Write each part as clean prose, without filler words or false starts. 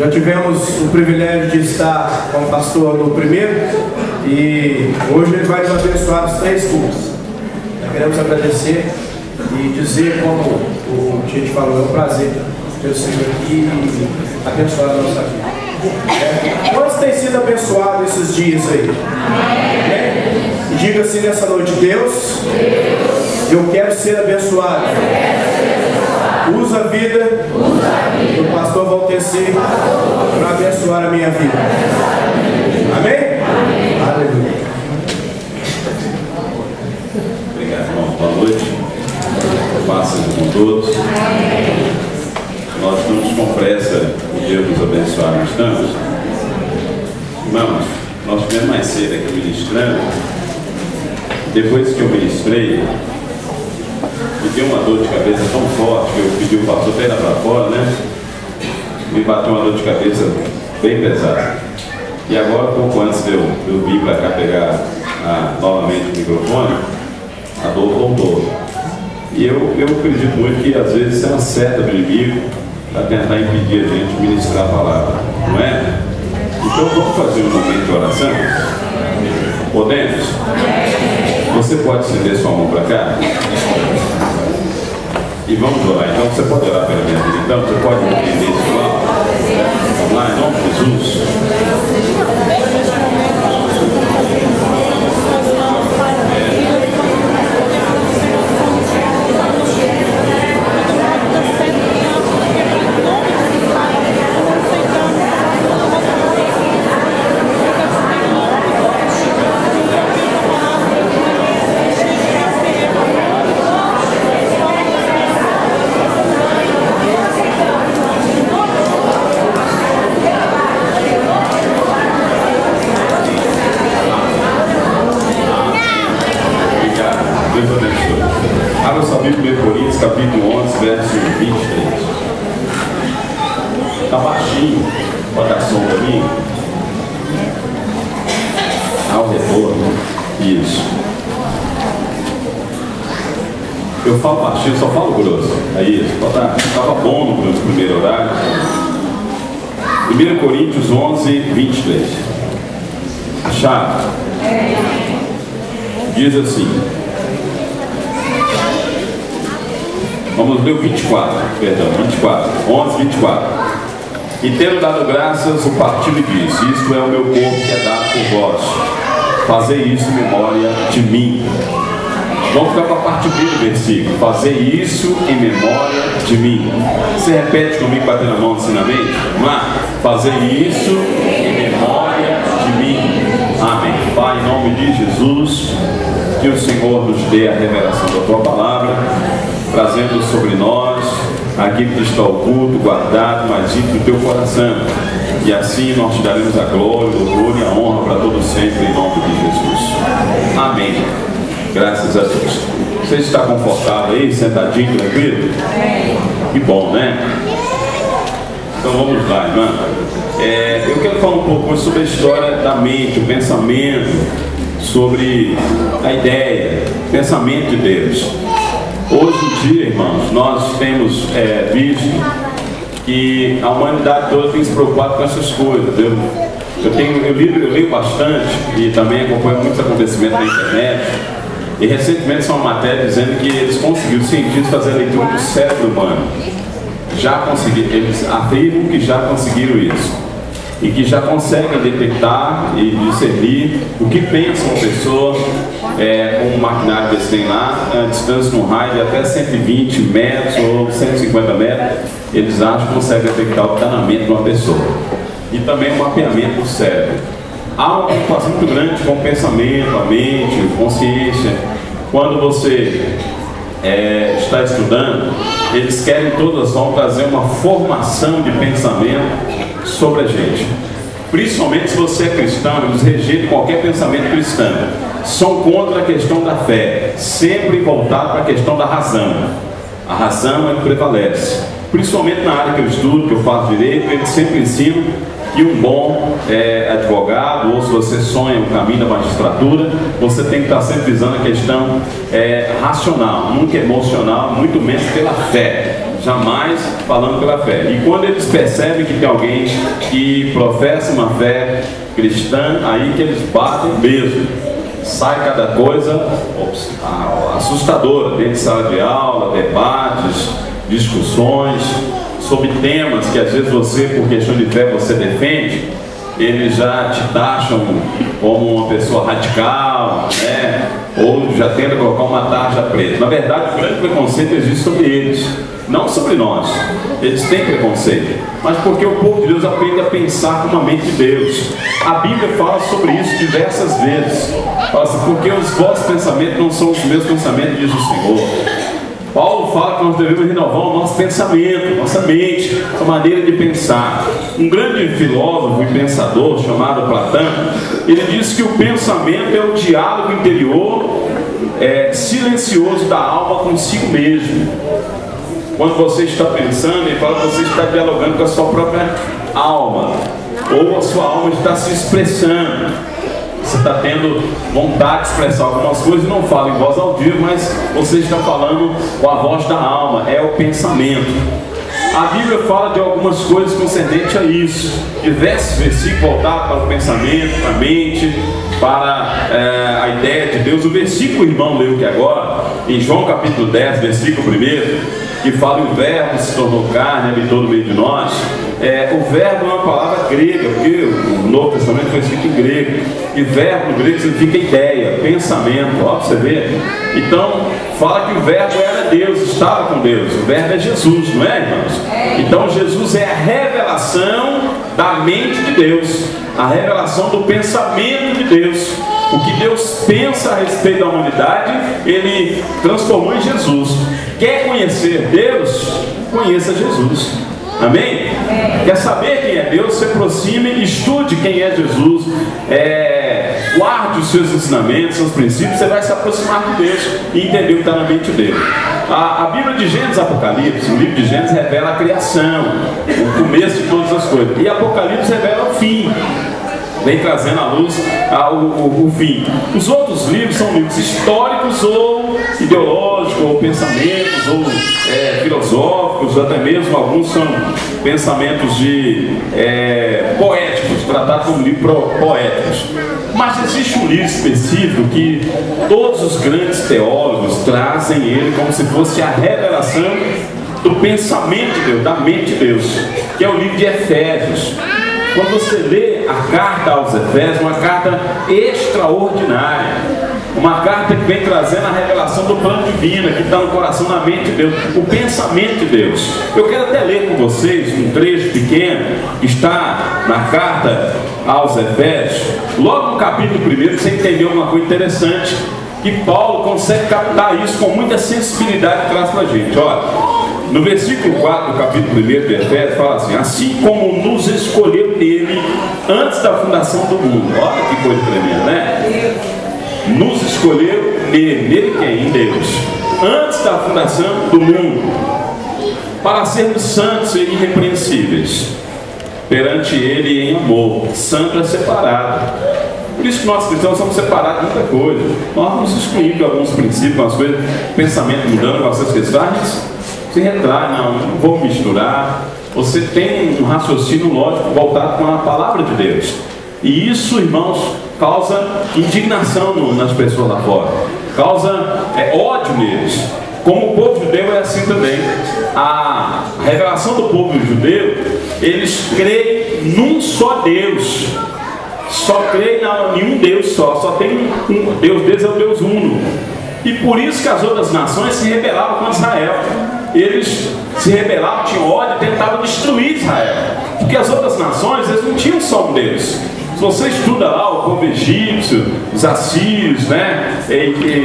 Já tivemos o privilégio de estar com o pastor no primeiro e hoje ele vai nos abençoar os 3 cultos. Nós queremos agradecer e dizer, como o Tite falou, é um prazer ter o Senhor aqui e abençoar a nossa vida. Quantos têm sido abençoados esses dias aí? Amém? E diga assim nessa noite: Deus, eu quero ser abençoado. Usa a vida do pastor Valteci para abençoar a minha vida. Amém? Aleluia. Obrigado, irmão. Boa noite. Paz com todos. Nós estamos com pressa de Deus nos abençoar, não estamos? Irmãos, nós tivemos mais cedo aqui ministrando. Depois que eu ministrei, me deu uma dor de cabeça tão forte que eu pedi o pastor até ir lá para fora, né? Me bateu uma dor de cabeça bem pesada. E agora, pouco antes de eu vir para cá pegar novamente o microfone, a dor voltou. E eu acredito muito que às vezes é uma seta do inimigo para tentar impedir a gente de ministrar a palavra, não é? Então vamos fazer um momento de oração? Podemos? Você pode estender sua mão para cá? E vamos orar. Então você pode orar pela minha vida. Então você pode entender isso lá. Vamos lá, em nome de Jesus. Abra sua Bíblia, 1 Coríntios, capítulo 11, verso 23. Está baixinho, pode dar som para mim? Ao retorno, isso. Eu falo baixinho, só falo grosso. É isso, estava bom no primeiro horário. 1 Coríntios 11, 23. Acharam? Diz assim. Vamos ler o 24, perdão, 24, 11, 24. E tendo dado graças, o partido diz: isto é o meu corpo que é dado por vós. Fazei isso em memória de mim. Vamos ficar para a parte B do versículo. Fazei isso em memória de mim. Você repete comigo, batendo a mão assim na mente? Vamos lá? Fazei isso em memória de mim. Amém. Pai, em nome de Jesus, que o Senhor nos dê a revelação da Tua palavra, trazendo sobre nós aquilo que está oculto, guardado, mas íntimo do Teu coração. E assim nós te daremos a glória, o louvor e a honra para todos sempre, em nome de Jesus. Amém. Graças a Deus. Você está confortável aí, sentadinho, tranquilo? Que bom, né? Então vamos lá, irmã. Eu quero falar um pouco sobre a história da mente, o pensamento, sobre a ideia, o pensamento de Deus. Hoje em dia, irmãos, nós temos visto que a humanidade toda tem se preocupado com essas coisas. Eu leio bastante e também acompanho muitos acontecimentos na internet. E recentemente saiu uma matéria dizendo que eles conseguiram, os cientistas, fazer a leitura do cérebro humano. Já conseguiram, eles afirmam que já conseguiram isso. E que já conseguem detectar e discernir o que pensa uma pessoa com um maquinário que eles têm lá, a distância num raio de até 120 metros ou 150 metros, eles acham que conseguem detectar o que está na mente de uma pessoa. E também o mapeamento do cérebro. Há uma preocupação muito grande com o pensamento, a mente, a consciência. Quando você está estudando, eles querem todas vão trazer uma formação de pensamento sobre a gente. Principalmente se você é cristão, eles rejeitam qualquer pensamento cristão. São contra a questão da fé, sempre voltado para a questão da razão. A razão é que prevalece. Principalmente na área que eu estudo, que eu faço direito, eles sempre ensinam que um bom advogado, ou se você sonha o caminho da magistratura, você tem que estar sempre visando a questão racional, nunca emocional, muito menos pela fé. jamais falando pela fé. E quando eles percebem que tem alguém que professa uma fé cristã, aí que eles batem mesmo. Sai cada coisa assustadora dentro de sala de aula, debates, discussões sobre temas que às vezes você, por questão de fé, você defende. Eles já te taxam como uma pessoa radical, né? Ou já tenta colocar uma tarja preta. Na verdade, o grande preconceito existe sobre eles, não sobre nós. Eles têm preconceito, mas porque o povo de Deus aprende a pensar com a mente de Deus. A Bíblia fala sobre isso diversas vezes. Fala assim, porque os vossos pensamentos não são os meus pensamentos, diz o Senhor. Paulo fala que nós devemos renovar o nosso pensamento, nossa mente, a maneira de pensar. Um grande filósofo e pensador chamado Platão, ele disse que o pensamento é o diálogo interior silencioso da alma consigo mesmo. Quando você está pensando, ele fala que você está dialogando com a sua própria alma, ou a sua alma está se expressando. Você está tendo vontade de expressar algumas coisas e não fala em voz audível, mas você está falando com a voz da alma, é o pensamento. A Bíblia fala de algumas coisas concernentes a isso, diversos versículos voltados para o pensamento, para a mente, para a ideia de Deus. O versículo que o irmão leu aqui agora, em João capítulo 10, versículo 1, que fala que o verbo se tornou carne, habitou no meio de nós. O verbo é uma palavra grega, porque o Novo Testamento foi escrito em grego, e verbo no grego significa ideia, pensamento, ó, pra você ver. Então, fala que o verbo era Deus, estava com Deus. O verbo é Jesus, não é, irmãos? Então, Jesus é a revelação da mente de Deus, a revelação do pensamento de Deus. O que Deus pensa a respeito da humanidade, Ele transformou em Jesus. Quer conhecer Deus? Conheça Jesus. Amém? Quer saber quem é Deus? Se aproxime, estude quem é Jesus, guarde os seus ensinamentos, seus princípios. Você vai se aproximar de Deus e entender o que está na mente dele. A Bíblia de Gênesis e Apocalipse, o livro de Gênesis revela a criação, o começo de todas as coisas, e Apocalipse revela o fim, vem trazendo à luz o fim. Os outros livros são livros históricos ou ideológicos, ou pensamentos, ou filosóficos, até mesmo alguns são pensamentos poéticos, tratados como livros poéticos. Mas existe um livro específico que todos os grandes teólogos trazem ele como se fosse a revelação do pensamento de Deus, da mente de Deus, que é o livro de Efésios. Quando você lê a carta aos Efésios, uma carta extraordinária, uma carta que vem trazendo a revelação do plano divino, que está no coração, na mente de Deus, o pensamento de Deus. Eu quero até ler com vocês um trecho pequeno que está na carta aos Efésios, logo no capítulo 1, você entendeu uma coisa interessante, que Paulo consegue captar isso com muita sensibilidade, que traz para a gente. Olha, no versículo 4 do capítulo 1 de Efésios, fala assim: assim como nos escolheu nele antes da fundação do mundo. Olha que coisa tremenda, né? Nos escolheu nele quem? Em Deus. Antes da fundação do mundo, para sermos santos e irrepreensíveis perante ele em amor. Santo é separado. Por isso que nós cristãos somos separados de muita coisa. Nós nos excluímos de alguns princípios, algumas coisas, pensamento mudando com essas questões. Se retrai, não vou misturar. Você tem um raciocínio lógico voltado com a palavra de Deus. E isso, irmãos, causa indignação nas pessoas lá fora. Causa ódio neles. Como o povo judeu é assim também. A revelação do povo judeu, eles creem num só Deus. Só creem em um Deus só tem um Deus. Deus é o Deus uno. E por isso que as outras nações se rebelavam contra Israel. Eles se rebelavam, tinham ódio e tentavam destruir Israel. Porque as outras nações, eles não tinham só um Deus. Se você estuda lá o povo egípcio, os assírios, né,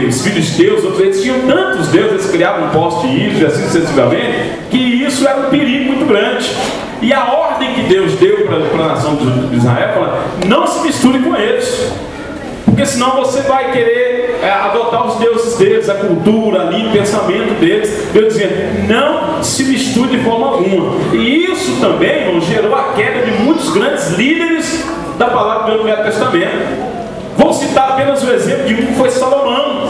os filisteus, eles tinham tantos deuses, eles criavam um poste de ídolos e assim sucessivamente, que isso era um perigo muito grande. E a ordem que Deus deu para a nação de Israel, fala: não se misture com eles, porque senão você vai querer adotar os deuses deles, a cultura ali, o pensamento deles. Deus dizia: não se misture de forma alguma. E isso também, irmão, gerou a queda de muitos grandes líderes da palavra do Velho Testamento. Vou citar apenas o exemplo de um, que foi Salomão,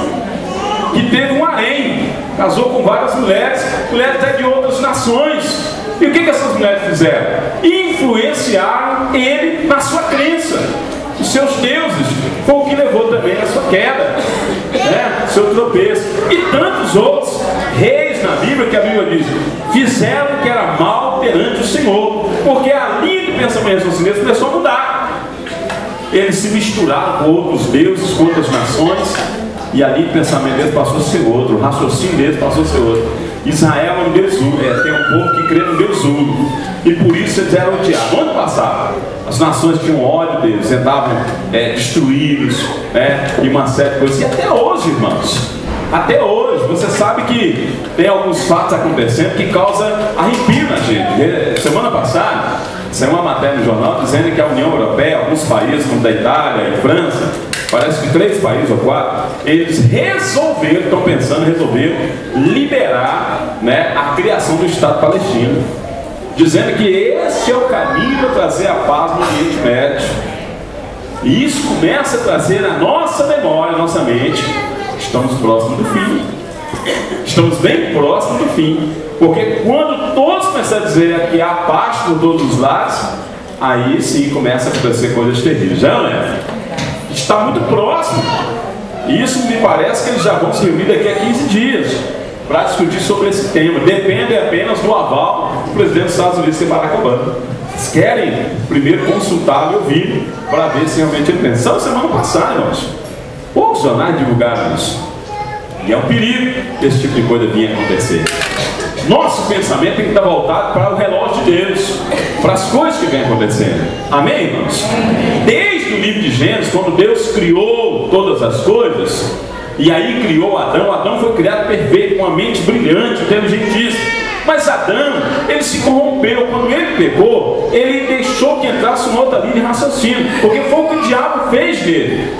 que teve um harém. casou com várias mulheres até de outras nações. E o que essas mulheres fizeram? Influenciaram ele na sua crença. Os seus deuses foi o que levou também à sua queda, né? Seu tropeço. E tantos outros reis na Bíblia, que a Bíblia diz, fizeram o que era mal perante o Senhor, porque a linha de pensamento dos chineses começou a mudar. Eles se misturaram com outros deuses, com outras nações, e a linha de pensamento deles passou a ser outro, o raciocínio deles passou a ser outro. Israel é um Deus único, tem um povo que crê no Deus único, e por isso eles eram odiados. No ano passado, as nações tinham ódio deles, tentavam destruí-los, e uma série de coisas. E até hoje, irmãos, até hoje, você sabe que tem alguns fatos acontecendo que causam arrepio na gente. Semana passada, saiu uma matéria no jornal dizendo que a União Europeia, alguns países como da Itália e França, parece que 3 países ou 4, eles estão pensando em resolver liberar, a criação do Estado palestino, dizendo que esse é o caminho para trazer a paz no Oriente Médio. E isso começa a trazer na nossa memória, na nossa mente, estamos próximos do fim. Estamos bem próximos do fim. Porque quando todos começam a dizer que há paz por todos os lados, aí sim começa a acontecer coisas terríveis. Já não é? Está muito próximo. E isso me parece que eles já vão se reunir daqui a 15 dias para discutir sobre esse tema. Depende apenas do aval do presidente dos Estados Unidos, que é Barack Obama. Eles querem primeiro consultar e ouvir para ver se realmente ele pensa. Semana passada, irmãos, poucos jornais divulgaram isso. E é um perigo que esse tipo de coisa vinha acontecer. Nosso pensamento tem que estar voltado para o relógio de Deus, para as coisas que vêm acontecendo. Amém, irmãos? Desde o livro de Gênesis, quando Deus criou todas as coisas, e aí criou Adão. Adão foi criado perfeito, com uma mente brilhante, inteligentíssima. Mas Adão, ele se corrompeu. Quando ele pecou, ele deixou que entrasse uma outra linha de raciocínio, porque foi o que o diabo fez dele.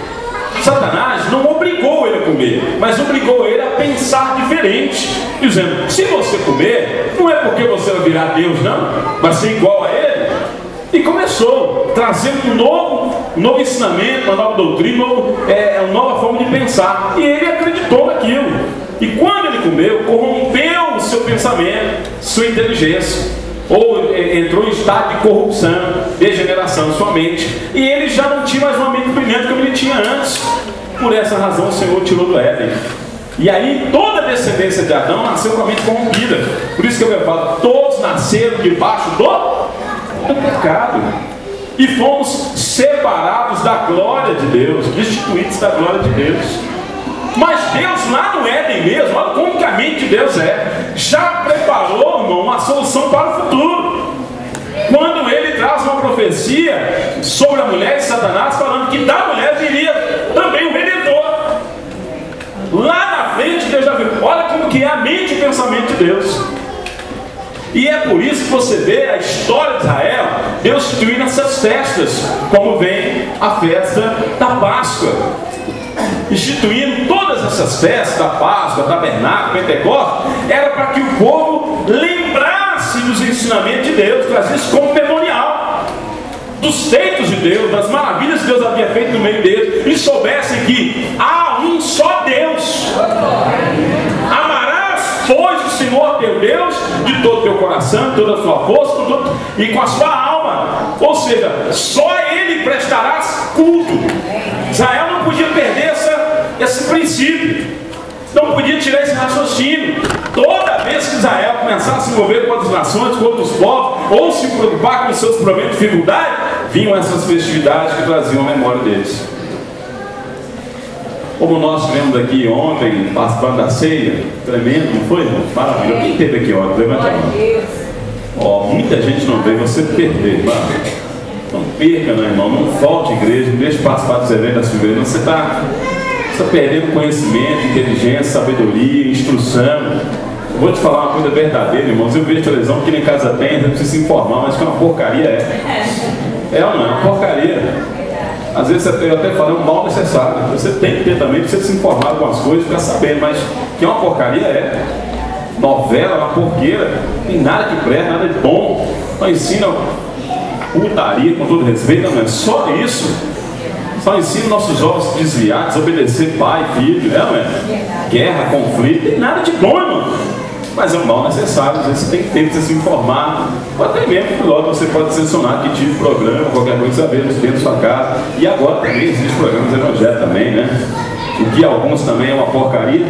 Satanás não obrigou ele a comer, mas obrigou ele a pensar diferente, dizendo, se você comer, não é porque você vai virar Deus, não, vai ser igual a ele. E começou trazendo um novo ensinamento, uma nova doutrina, uma nova forma de pensar. E ele acreditou naquilo. E quando ele comeu, corrompeu o seu pensamento, sua inteligência, ou entrou em estado de corrupção, degeneração de sua mente, e ele já não tinha mais uma mente brilhante como ele tinha antes. Por essa razão o Senhor tirou do Éden. E aí toda a descendência de Adão nasceu com a mente corrompida. Por isso que eu falo, todos nasceram debaixo do pecado, e fomos separados da glória de Deus, destituídos da glória de Deus. Mas Deus lá no Éden mesmo, olha como que a mente de Deus já preparou, irmão, uma solução para o futuro. Quando ele traz uma profecia sobre a mulher de Satanás, falando que da mulher viria também o Redentor. Lá na frente Deus já viu. Olha como que é a mente e o pensamento de Deus. E é por isso que você vê a história de Israel, Deus instituindo essas festas, como vem a festa da Páscoa. Instituindo todas essas festas, da Páscoa, Tabernáculo, Pentecostes, era para que o povo lembrasse dos ensinamentos de Deus, trazia isso como memorial dos feitos de Deus, das maravilhas que Deus havia feito no meio deles, e soubessem que há um só Deus. Amarás, pois, o Senhor teu Deus de todo o teu coração, toda a sua força e com a sua alma. Ou seja, só a Ele prestarás culto. Israel não podia perder esse princípio, não podia tirar esse raciocínio. Toda vez que Israel começasse a se envolver com outras nações, com outros povos, ou se preocupar com os seus problemas de dificuldade, vinham essas festividades que traziam a memória deles. Como nós tivemos aqui ontem, participando da ceia, tremendo, não foi? Maravilhoso. Quem esteve aqui ontem? Levante a mão. Muita gente não veio, você perdeu, irmão. Não perca, meu irmão, não falte igreja, não deixe participar dos eventos da igreja. Você está perdendo conhecimento, inteligência, sabedoria, instrução. Eu vou te falar uma coisa verdadeira, irmãos. Eu vejo televisão que nem casa tem, você precisa se informar, mas que é uma porcaria é ou não? É uma porcaria. Às vezes eu até falo, é um mal necessário. Você tem que ter também, precisa se informar com algumas coisas, ficar sabendo, mas que é uma porcaria novela, uma porqueira, não tem nada que presta, nada de bom, não ensina putaria, com todo respeito, não é só isso. Só ensina nossos jovens a desviar, desobedecer pai, filho, não é? Guerra, conflito, não tem nada de bom, irmão. Mas é um mal necessário, às vezes você tem que ter que se informar, ou até mesmo logo você pode selecionar que tipo de programa, qualquer coisa, saber dentro da sua casa. E agora também existem programas evangélicos também, né? O que alguns também é uma porcaria.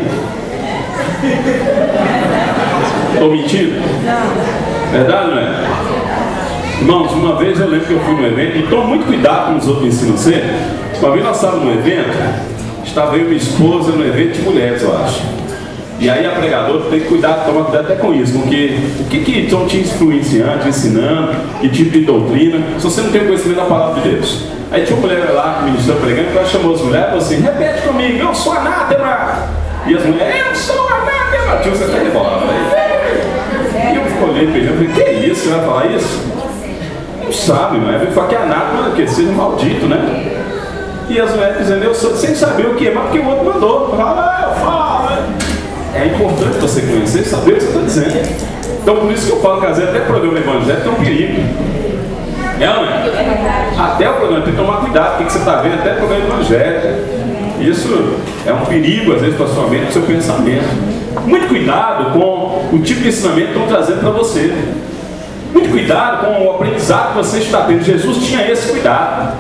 Estou mentindo? Verdade, não é? Irmãos, uma vez eu lembro que eu fui num evento, e tome muito cuidado com os outros ensinam você. Uma vez nós estávamos num evento, estava eu e minha esposa no evento de mulheres, eu acho. E aí a pregadora tem que cuidar, tomar cuidado até com isso, porque o que então tinha influenciante, ensinando, que tipo de doutrina, se você não tem conhecimento da palavra de Deus. Aí tinha uma mulher lá que ministrou pregando, que ela chamou as mulheres e falou assim: repete comigo, eu sou anátema. E as mulheres, eu sou anátema. Tio, você está de bola, né? E eu olhei para ele, eu falei: que é isso? Você vai falar isso? Não sabe, não é? Ele fala que anátema, que seja maldito, né? E as mulheres dizendo: eu sou, sem saber o que é, mas porque o outro mandou. Eu falo. É importante você conhecer e saber o que você está dizendo. Então por isso que eu falo que às vezes até o programa evangélico é um perigo. É ou não é? Até o programa tem que tomar cuidado com o que você está vendo, até o programa evangélico. Isso é um perigo às vezes para a sua mente, para o seu pensamento. Muito cuidado com o tipo de ensinamento que estão trazendo para você. Muito cuidado com o aprendizado que você está tendo. Jesus tinha esse cuidado.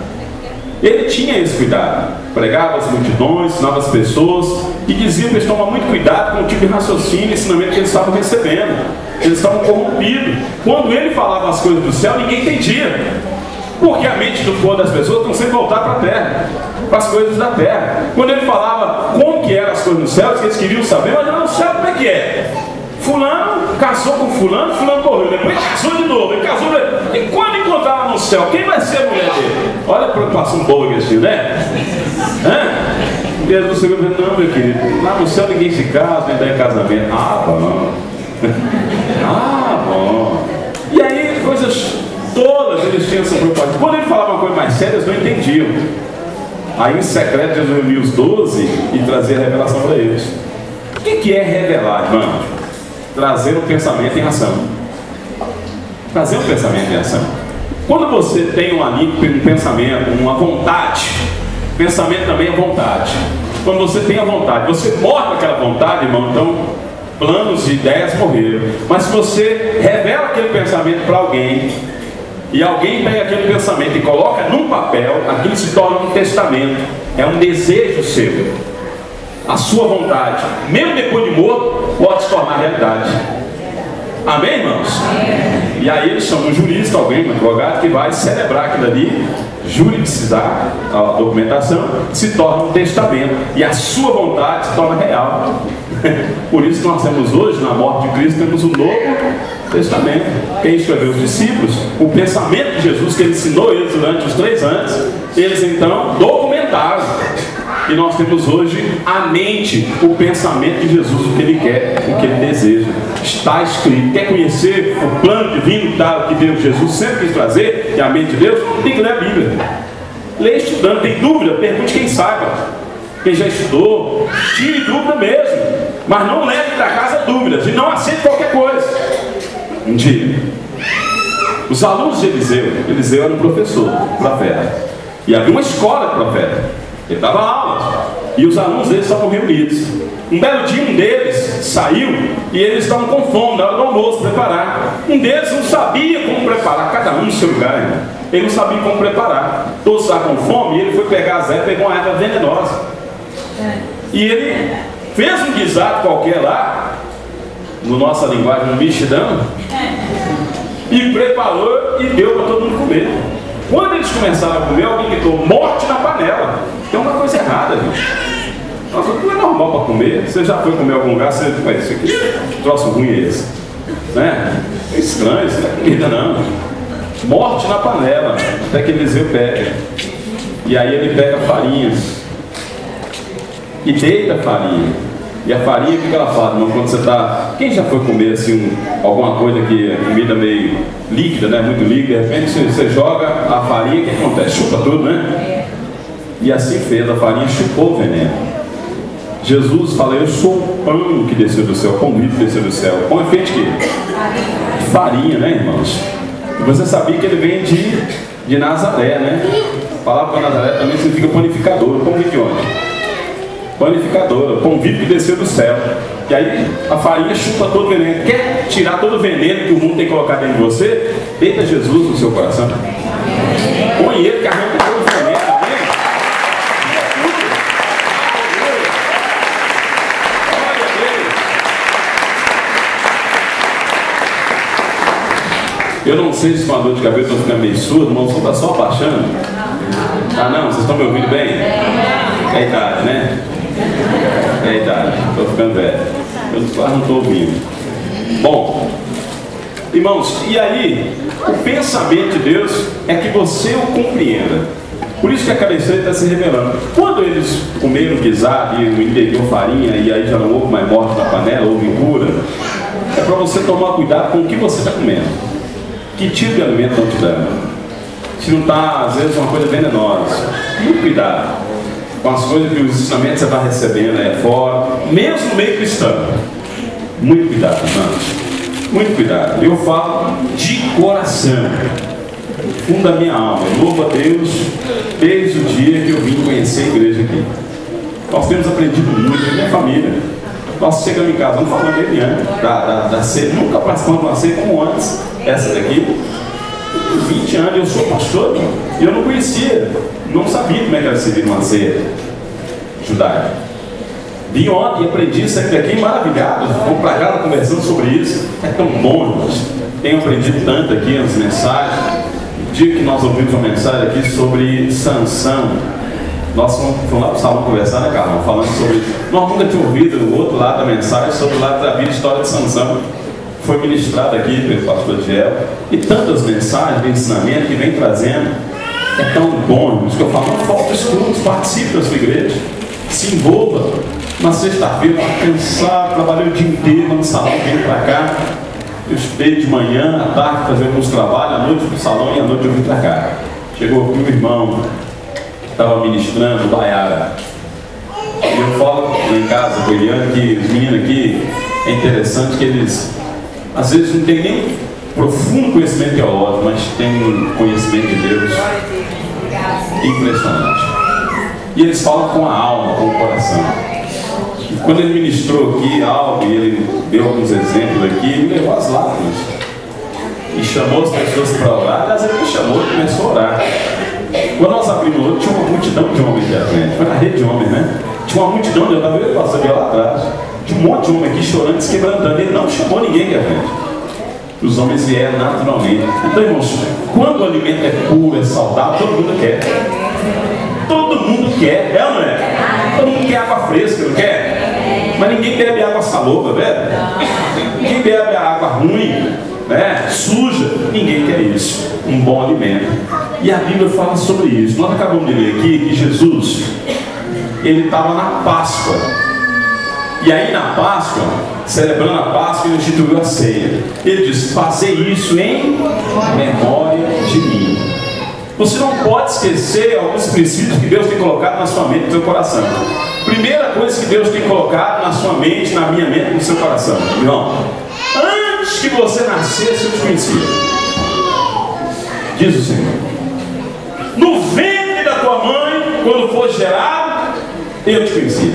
Ele tinha esse cuidado. Pregava as multidões, ensinava as pessoas e dizia que eles tomavam muito cuidado com o tipo de raciocínio e ensinamento que eles estavam recebendo. Eles estavam corrompidos. Quando ele falava as coisas do céu, ninguém entendia. Porque a mente do povo das pessoas estão sempre voltar para a terra, para as coisas da terra. Quando ele falava como que eram as coisas do céu, eles queriam saber, mas não, no céu como é que é? Fulano casou com fulano, fulano morreu, depois casou de novo, ele casou. E quando encontrar no céu, quem vai ser a mulher dele? Olha a preocupação boa que esse, né? Jesus chegou dizendo: não, meu querido, lá no céu ninguém se casa, nem dá em casamento. Ah, bom. Ah, bom. E aí, coisas todas eles tinham essa preocupação. Quando ele falava uma coisa mais séria, eles não entendiam. Aí em secreto Jesus reuniu os 12 e trazia a revelação para eles. O que é revelar, irmão? Trazer o pensamento em ação. Trazer o pensamento em ação. Quando você tem um pensamento, uma vontade, pensamento também é vontade. Quando você tem a vontade, você morre com aquela vontade, irmão, então planos e ideias morreram. Mas se você revela aquele pensamento para alguém, e alguém pega aquele pensamento e coloca num papel, aquilo se torna um testamento. É um desejo seu. A sua vontade, mesmo depois de morto, pode se tornar realidade. Amém, irmãos? E aí eles chamam um jurista, alguém, um advogado, que vai celebrar aquilo ali, juridicizar a documentação, se torna um testamento. E a sua vontade se torna real. Por isso que nós temos hoje, na morte de Cristo, temos um novo testamento. Quem escreveu os discípulos, o pensamento de Jesus que ele ensinou eles durante os 3 anos, eles então documentaram. E nós temos hoje a mente, o pensamento de Jesus, o que ele quer, o que ele deseja. Está escrito. Quer conhecer o plano divino que Deus, Jesus sempre quis trazer, que é a mente de Deus? Tem que ler a Bíblia. Leia estudando. Tem dúvida? Pergunte quem saiba. Quem já estudou, tire dúvida mesmo. Mas não leve para casa dúvidas e não aceite qualquer coisa. Um dia, os alunos de Eliseu era um professor, profeta. E havia uma escola de profeta. Ele dava aulas e os alunos deles estavam reunidos. Um belo dia um deles saiu e eles estavam com fome na hora do almoço, preparar. Um deles não sabia como preparar, cada um no seu lugar, irmão. Ele não sabia como preparar. Todos estavam com fome e ele foi pegar as ervas, pegou uma erva venenosa. E ele fez um guisado qualquer lá, no nossa linguagem, no mexidão, e preparou e deu para todo mundo comer. Quando eles começaram a comer, alguém gritou: morte na panela. Tem uma coisa errada, gente. Nossa, não é normal para comer. Você já foi comer em algum lugar, você faz isso aqui, que troço ruim é esse? Né? É estranho, isso não é comida não. Morte na panela. Até que Eliseu pega. E aí ele pega a farinha e deita a farinha. E a farinha, o que ela faz, irmão? Quando você está... Quem já foi comer assim alguma coisa que é comida meio líquida, né? Muito líquida, de repente você joga a farinha, o que acontece? Chupa tudo, né? E assim fez, a farinha chupou o veneno. Jesus fala: eu sou o pão que desceu do céu, o pão vivo que desceu do céu. O pão é feito de quê? Farinha, né, irmãos? E você sabia que ele vem de Nazaré, né? A palavra para Nazaré também significa panificadora. Pão de onde? Panificadora, pão vivo que desceu do céu. E aí a farinha chupa todo o veneno. Quer tirar todo o veneno que o mundo tem colocado dentro de você? Deita Jesus no seu coração. Põe ele que arranca todo o veneno. Amém? Eu não sei se com a dor de cabeça eu estou ficando meio surdo, mas o som está só abaixando. Ah não, vocês estão me ouvindo bem? É a idade, né? É a idade, estou ficando velho. Eu quase não estou ouvindo. Bom, irmãos, e aí, o pensamento de Deus é que você o compreenda. Por isso que a cabeceira está se revelando. Quando eles comeram guisado e o menino deu farinha e aí já não houve mais morte na panela, houve cura, é para você tomar cuidado com o que você está comendo. Que tipo de alimento estão te dando? Se não está, às vezes, uma coisa venenosa. Muito cuidado com as coisas que os ensinamentos você está recebendo aí fora, mesmo no meio cristão. Muito cuidado, irmãos. Muito cuidado. Eu falo de coração, fundo da minha alma. Eu louvo a Deus desde o dia que eu vim conhecer a igreja aqui. Nós temos aprendido muito com a minha família. Nós chegamos em casa, não falando dele antes, da ceia, nunca participamos de uma ceia como antes. Essa daqui, 20 anos, eu sou pastor, e eu não conhecia, não sabia como é que era servir uma ceia judaica. Vim ontem e aprendi isso aqui maravilhado. Vamos para cá conversando sobre isso. É tão bom, irmãos. Tenho aprendido tanto aqui nas mensagens. O dia que nós ouvimos uma mensagem aqui sobre Sansão, nós fomos lá para o salão conversar, né, Carlão? Falando sobre. Nós nunca tínhamos ouvido o outro lado da mensagem, sobre o lado da vida, a história de Sansão. Foi ministrado aqui pelo pastor Diel. E tantas mensagens de ensinamento que vem trazendo. É tão bom, irmãos, que eu falo, não falta estudos, participe da sua igreja, se envolva. Na sexta-feira, cansado, trabalhei o dia inteiro no salão, vim para cá. Eu estudei de manhã, à tarde, fazer alguns trabalhos, à noite no salão e à noite eu vim para cá. Chegou aqui um irmão que estava ministrando, Baiara. E eu falo lá em casa com o Eliane que os meninos aqui, é interessante que eles, às vezes, não têm nem profundo conhecimento teológico, mas têm conhecimento de Deus impressionante. E eles falam com a alma, com o coração. Quando ele ministrou aqui algo, e ele deu alguns exemplos aqui, ele levou as lágrimas e chamou as pessoas para orar. Aliás, ele me chamou e começou a orar. Quando nós abrimos o outro, tinha uma multidão de homens aqui à frente. Foi na rede de homens, né? Tinha uma multidão, eu estava vendo passando lá atrás. Tinha um monte de homem aqui chorando, se quebrantando. Ele não chamou ninguém aqui à frente. Os homens vieram naturalmente. Então, irmãos, quando o alimento é puro, é saudável, todo mundo quer. Todo mundo quer, é ou não é? Todo mundo quer água fresca, não quer? Mas ninguém bebe água salobra, velho. Ninguém bebe água ruim, né? Suja. Ninguém quer isso. Um bom alimento. E a Bíblia fala sobre isso. Nós acabamos de ler aqui que Jesus, ele estava na Páscoa. E aí na Páscoa, celebrando a Páscoa, ele instituiu a ceia. Ele diz, fazei isso em memória de mim. Você não pode esquecer alguns princípios que Deus tem colocado na sua mente e no seu coração. Primeira coisa que Deus tem colocado na sua mente, na minha mente e no seu coração. Irmão, antes que você nascesse, eu te conhecia. Diz o Senhor. No ventre da tua mãe, quando for gerado, eu te conhecia.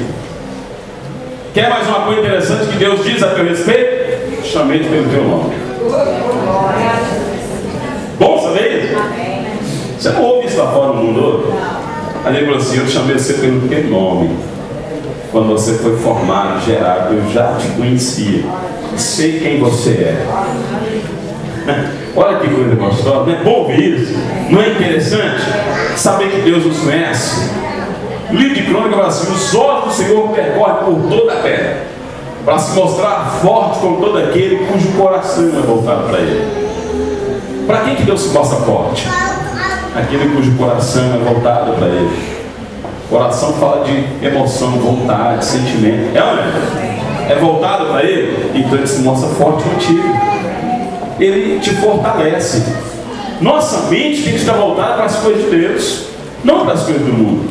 Quer mais uma coisa interessante que Deus diz a teu respeito? Chamei-te pelo teu nome. Bom saber isso? Você não ouve isso lá fora no mundo? Aí ele falou assim, eu te chamei você pelo teu nome. Quando você foi formado, gerado, eu já te conhecia. Sei quem você é. Olha que coisa gostosa, não é bom ouvir isso? Não é interessante saber que Deus nos conhece? O livro de Crônicas fala assim, os olhos do Senhor percorrem por toda a terra, para se mostrar forte com todo aquele cujo coração é voltado para Ele. Para quem que Deus se mostra forte? Aquele cujo coração é voltado para Ele. Coração fala de emoção, vontade, sentimento. É ou não é? É voltado para Ele? Então Ele se mostra forte contigo. Ele te fortalece. Nossa mente tem que estar voltada para as coisas de Deus, não para as coisas do mundo.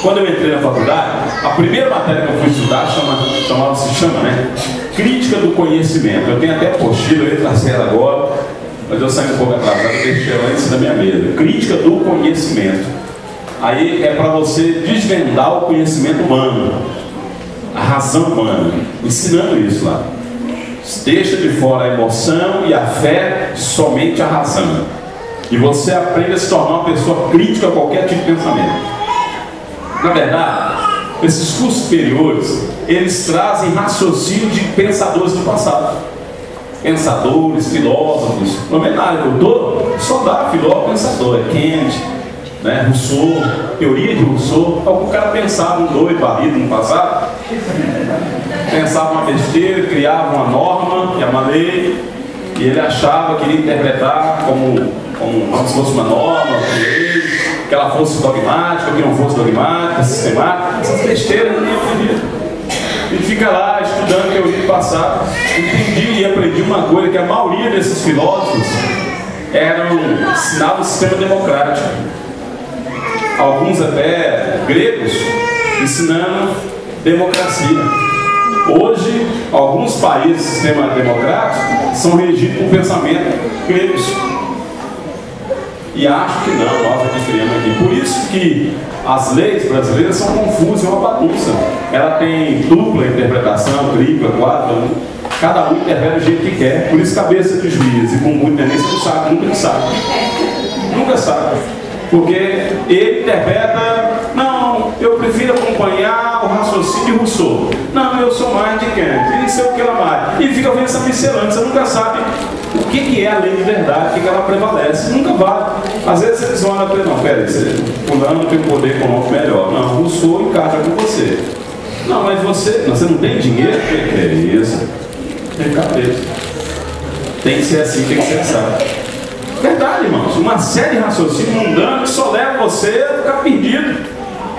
Quando eu entrei na faculdade, a primeira matéria que eu fui estudar chama, né? Crítica do conhecimento. Eu tenho até apostila, eu ia trazer ela agora. mas eu saí um pouco atrasado, eu deixei ela em cima da minha mesa. Crítica do conhecimento. Aí é para você desvendar o conhecimento humano, a razão humana, ensinando isso lá. Deixa de fora a emoção e a fé, somente a razão. E você aprende a se tornar uma pessoa crítica a qualquer tipo de pensamento. Na verdade, esses cursos superiores, eles trazem raciocínio de pensadores do passado. Pensadores, filósofos. No meio da área que eu estou, só dá filósofo pensador. É Kant, né? Rousseau, teoria de Rousseau. Algum cara pensava um doido barrido no passado, pensava uma besteira, criava uma norma, que é uma lei, e ele achava, queria interpretar como se fosse uma norma, uma lei, que ela fosse dogmática, que não fosse dogmática, sistemática. Essas besteiras ninguém acredita. Ele fica lá estudando teoria do passado. Entendi e aprendi uma coisa, que a maioria desses filósofos ensinavam o sistema democrático. Alguns até gregos ensinando democracia. Hoje, alguns países do sistema democrático são regidos por pensamento gregos. E acho que não, nós aqui criamos aqui. Por isso que as leis brasileiras são confusas, é uma bagunça. Ela tem dupla interpretação, tripla, quadra. Cada um interpreta do jeito que quer. Por isso, cabeça de juiz e com muita tendência não sabe, nunca sabe. Nunca sabe. Porque ele interpreta, não, eu prefiro acompanhar o raciocínio de Rousseau. Não, eu sou mais de Kant, e não sei o que ela mais. E fica vendo essa pincelante, você nunca sabe o que é a lei de verdade, o que ela prevalece. Nunca vale. Às vezes eles vão e não, peraí, fulano tem um poder econômico melhor. Não, Rousseau encaixa com você. Não, mas você não tem dinheiro? Que é isso? Tem cabeça. Tem que ser assim, tem que ser assim. Verdade, irmãos, uma série de raciocínios mundanos que só leva você a ficar perdido.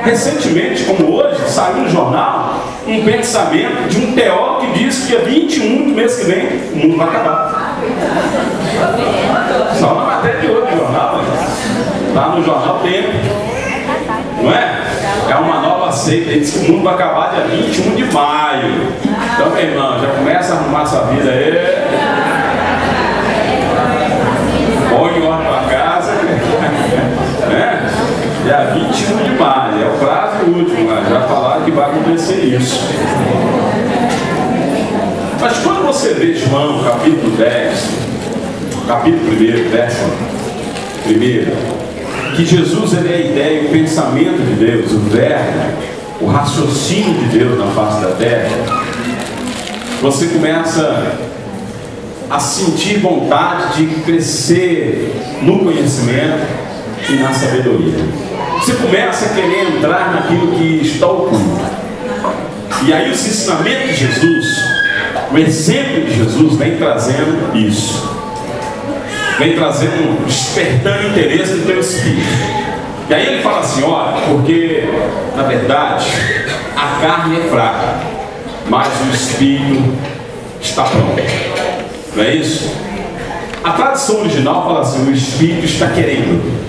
Recentemente, como hoje, saiu no jornal um pensamento de um teólogo que diz que dia 21 do mês que vem o mundo vai acabar. Só na matéria de hoje do jornal, está no jornal Tempo, não é? É uma nova seita, ele diz que o mundo vai acabar dia 21 de maio. Então, meu irmão, já começa a arrumar sua vida aí. Põe ordem para casa, né? Dia 21 de maio, é o prazo último, né? Já falaram que vai acontecer isso. Mas quando você vê João, capítulo 10, capítulo 1, verso 1, que Jesus ele é a ideia, o pensamento de Deus, o verbo, o raciocínio de Deus na face da terra, você começa a sentir vontade de crescer no conhecimento e na sabedoria. Você começa a querer entrar naquilo que está oculto. E aí os ensinamentos de Jesus, o exemplo de Jesus vem trazendo isso. Vem trazendo, despertando interesse no teu espírito. E aí ele fala assim, olha, porque na verdade a carne é fraca, mas o espírito está pronto. Não é isso? A tradução original fala assim, o espírito está querendo.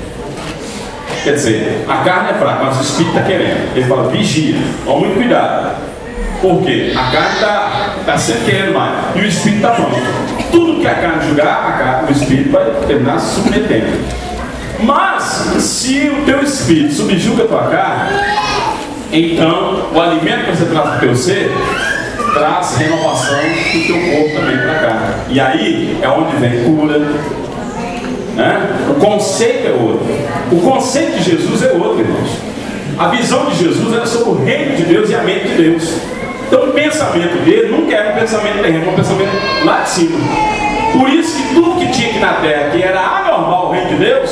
Quer dizer, a carne é fraca, mas o espírito está querendo. Ele fala, vigia, toma muito cuidado. Por quê? A carne está sempre querendo mais. E o espírito está pronto. Tudo que a carne julgar, o espírito vai terminar se submetendo. Mas, se o teu espírito subjuga a tua carne, então o alimento que você traz para o teu ser traz renovação do teu corpo também para cá. E aí é onde vem cura, né? O conceito é outro. O conceito de Jesus é outro, irmãos. A visão de Jesus era sobre o reino de Deus e a mente de Deus. Então o pensamento dele nunca era um pensamento terreno, era um pensamento lá de cima. Por isso que tudo que tinha aqui na terra, que era anormal o reino de Deus,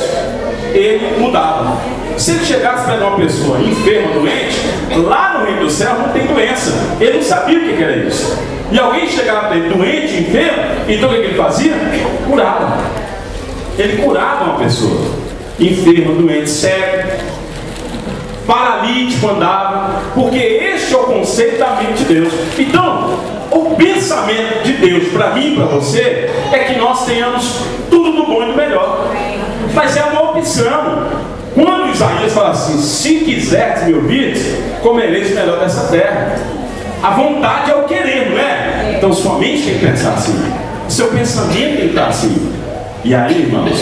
ele mudava. Se ele chegasse para uma pessoa enferma, doente, lá no reino do céu não tem doença. Ele não sabia o que era isso. E alguém chegava para ele doente, enfermo, então o que ele fazia? Curava. Ele curava uma pessoa enferma, doente, cego, paralítico, andava, porque este é o conceito da mente de Deus. Então, o pensamento de Deus para mim e para você é que nós tenhamos tudo do bom e do melhor. Mas é uma opção. Quando Isaías fala assim, se quiseres me ouvir, comereis o melhor dessa terra. A vontade é o querer, não é? Então sua mente tem que pensar assim. O seu pensamento tem que estar assim. E aí, irmãos,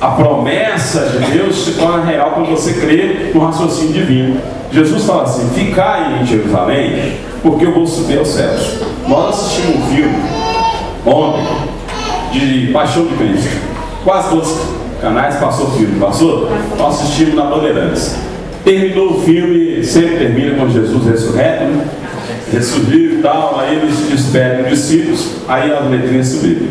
a promessa de Deus se torna real quando você crê no raciocínio divino. Jesus fala assim: ficai em Jerusalém, porque eu vou subir aos céus. Nós assistimos um filme ontem de Paixão de Cristo. Quase todos os canais passou o filme, passou? Nós assistimos na Bandeirantes. Terminou o filme, sempre termina com Jesus ressurreto, né? Ressurgiu e tal, aí eles se despedem dos discípulos, aí as letrinhas subiram.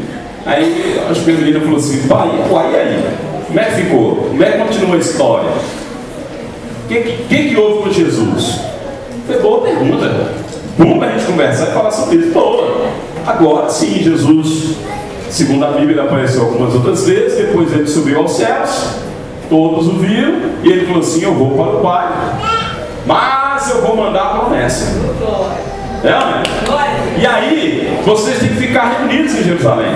Aí acho que a menina falou assim: vai, e aí? Como é que ficou? Como é que continua a história? O que houve com Jesus? Foi boa pergunta. Vamos a gente conversar e falar sobre isso. Boa. Agora sim, Jesus, segundo a Bíblia, ele apareceu algumas outras vezes, depois ele subiu aos céus, todos o viram, e ele falou assim: eu vou para o Pai, mas eu vou mandar a promessa. E aí, vocês têm que ficar reunidos em Jerusalém.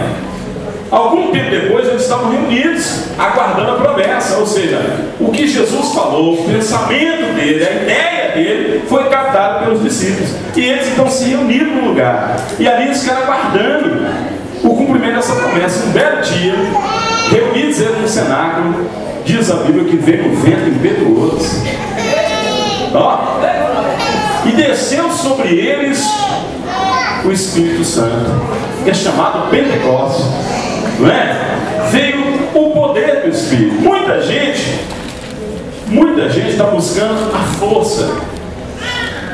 Algum tempo depois, eles estavam reunidos, aguardando a promessa. Ou seja, o que Jesus falou, o pensamento dele, a ideia dele, foi captado pelos discípulos. E eles então se reuniram no lugar. E ali eles ficaram aguardando o cumprimento dessa promessa. Um belo dia, reunidos eles no cenáculo, diz a Bíblia que veio um vento impetuoso. E desceu sobre eles o Espírito Santo, que é chamado Pentecostes, não é? Veio o poder do Espírito. Muita gente está buscando a força,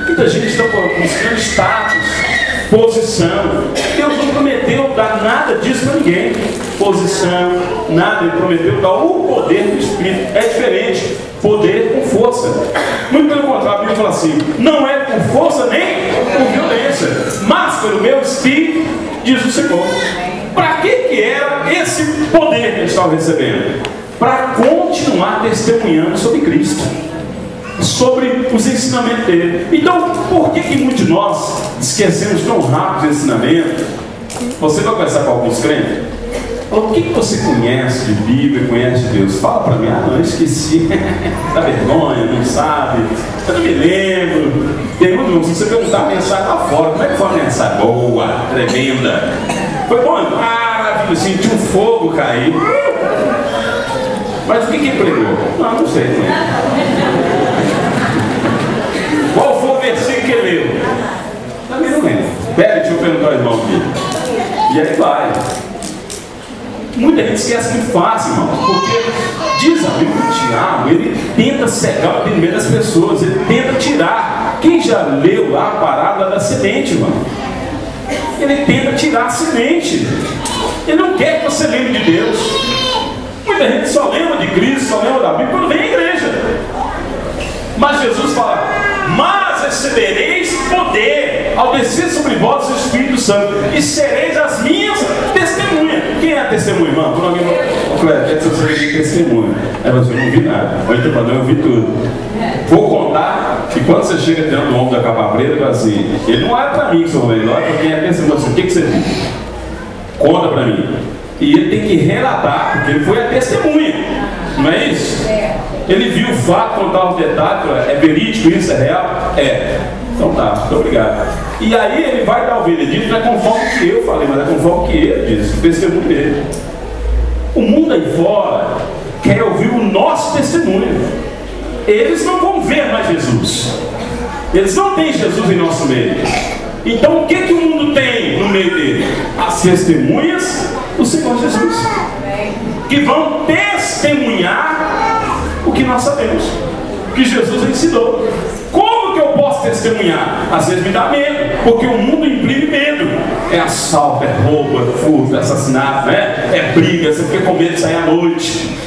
muita gente está buscando status, posição. Deus não prometeu dar nada disso para ninguém. Posição, nada. Ele prometeu dar o poder do Espírito. É diferente, poder com força. Muito pelo contrário, a Bíblia fala assim: não é por força nem por violência, mas pelo meu Espírito, diz o Senhor. Para que era esse poder que eles estavam recebendo? Para continuar testemunhando sobre Cristo, sobre os ensinamentos dele. Então, por que muitos de nós esquecemos tão rápido os ensinamentos? Você vai conversar com alguns crentes? O que você conhece de Bíblia, conhece de Deus? Fala para mim. Ah, não, eu esqueci. Dá vergonha, não sabe. Eu não me lembro. Pergunta, se você perguntar a mensagem lá fora, como é que foi a mensagem? Boa, tremenda. Foi bom? Maravilha, senti um fogo cair. Mas o que pregou? Não sei. Qual foi o versículo que ele leu? Também não lembro. Pera, deixa eu perguntar ao irmão aqui. E aí vai. Muita gente esquece muito fácil, irmão, porque diz a Bíblia que Tiago, ele tenta cegar o entendimento das pessoas, ele tenta tirar. Quem já leu lá a parábola da semente, irmão? Ele tenta tirar a semente. Ele não quer que você lembre de Deus. Muita gente só lembra de Cristo, só lembra da Bíblia quando vem à igreja. Mas Jesus fala: mas recebereis poder ao descer sobre vós o Espírito Santo, e sereis as minhas testemunhas. Quem é a testemunha, irmão? Por alguém quer que você seja testemunha. Aí você não vi nada. Ou então para eu vi tudo. Vou contar que quando você chega diante do homem da capa preta, ele fala assim: ele não olha para mim, seu homem, ele olha para quem é testemunha. O que você viu? Conta para mim. E ele tem que relatar, porque ele foi a testemunha. Não é isso? Ele viu o fato, contar um detalhe, é verídico isso, é real? É. Então tá, muito obrigado. E aí ele vai dar o veredito, não é conforme o que eu falei, mas é conforme o que ele disse, o testemunho dele. O mundo aí fora quer ouvir o nosso testemunho. Eles não vão ver mais Jesus. Eles não têm Jesus em nosso meio. Então o que o mundo tem no meio dele? As testemunhas do Senhor Jesus, que vão testemunhar o que nós sabemos, o que Jesus ensinou. Como que eu posso testemunhar? Às vezes me dá medo, porque o mundo imprime medo. É assalto, é roubo, é furto, é assassinato, né? É briga, você fica com medo de sair à noite.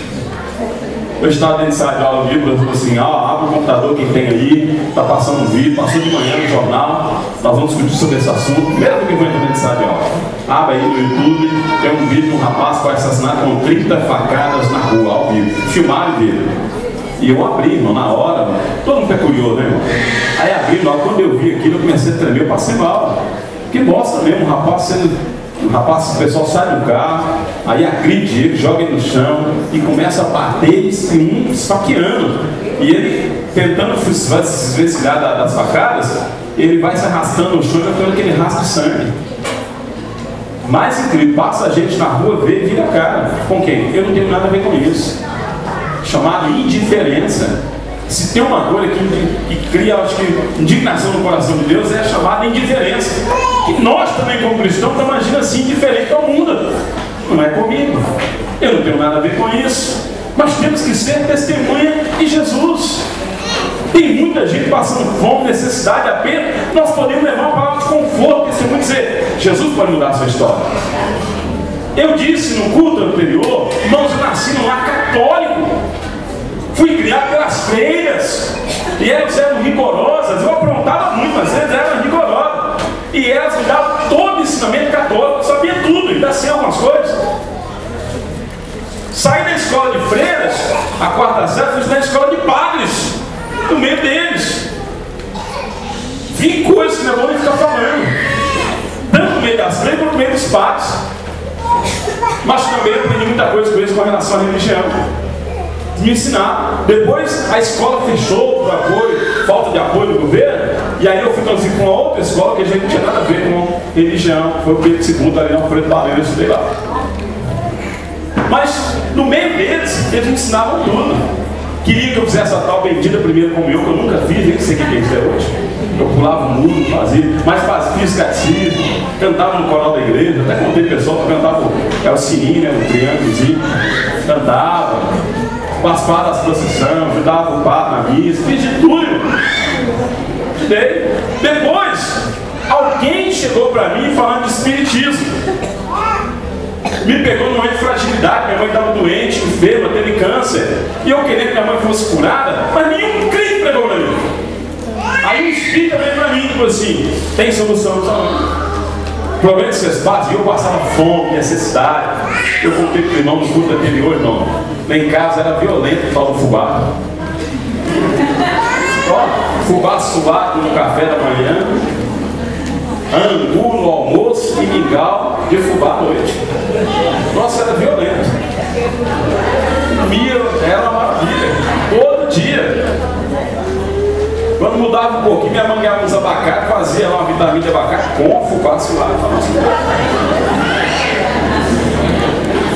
Eu estava dentro de sala de aula, o Bíblia falou assim: abre o computador, quem tem aí, está passando um vídeo, passou de manhã no jornal, nós vamos discutir sobre esse assunto. Primeiro que eu vou entrar dentro de sala de aula, abre aí no YouTube, tem um vídeo de um rapaz que foi assassinado com 30 facadas na rua, ao vivo, filmaram dele. E eu abri, irmão, na hora, mano. Todo mundo é curioso, né, irmão? Aí abri, quando eu vi aquilo, eu comecei a tremer, eu passei mal. Que bosta mesmo, o pessoal sai do carro, aí agride ele, joga ele no chão e começa a bater e esfaqueando. E ele, tentando se desvencilhar das facadas, ele vai se arrastando no chão e vai tendo aquele rastro de sangue. mais incrível, passa a gente na rua, vê e vira a cara. Com quem? Eu não tenho nada a ver com isso. Chamado indiferença. Se tem uma coisa que cria, acho que, indignação no coração de Deus, é chamada indiferença. E nós também, como cristãos, estamos agindo assim, indiferente ao mundo. Não é comigo. Eu não tenho nada a ver com isso. Mas temos que ser testemunha de Jesus. Tem muita gente passando fome, necessidade, apenas nós podemos levar uma palavra de conforto, testemunho, dizer: Jesus pode mudar a sua história. Eu disse no culto anterior, irmãos, eu nasci num lar católico. Fui criado pelas freiras. E elas eram rigorosas. Eu aprontava muito, mas elas eram rigorosas. E elas me davam todo o ensinamento católico. Eu sabia tudo, ainda sei algumas coisas. Saí da escola de freiras, a quarta série, fui na escola de padres, no meio deles. Vi coisas que não é bom nem ficar falando, tanto no meio das freiras quanto no meio dos padres. Mas também aprendi muita coisa com eles com relação à religião. Me ensinaram. Depois a escola fechou por apoio, falta de apoio do governo, e aí eu fui transferido para uma outra escola que a gente não tinha nada a ver com religião. Foi o Pedro II, ali na Alfredo Baleiro, eu estudei lá. Mas no meio deles, eles me ensinavam tudo. Queria que eu fizesse a tal bendita primeira comunhão, que eu nunca fiz, nem sei o que é isso até hoje. Eu pulava o muro, fazia, mas fiz catecismo, cantava no coral da igreja, até contei pessoal que cantava o sininho, né, o triângulozinho, cantava, participava das procissões, ajudava o padre na missa, fiz de tudo. Depois, alguém chegou para mim falando de espiritismo. Me pegou num momento de fragilidade, minha mãe estava doente, enferma, teve câncer, e eu queria que minha mãe fosse curada, mas nenhum crente pregou para mim. Aí um espírito veio para mim e falou assim: tem solução, o problema é que vocês fazem, eu passava fome, necessidade. Eu contei para o irmão no culto anterior, irmão, lá em casa era violento o tal do fubá. Fubá suado no café da manhã, angu no almoço e mingau de fubá à noite. Nossa, era violento. Comia, era uma maravilha, todo dia. Quando mudava um pouquinho, minha mãe ganhava uns abacates, fazia lá uma vitamina de abacate com fubá suado.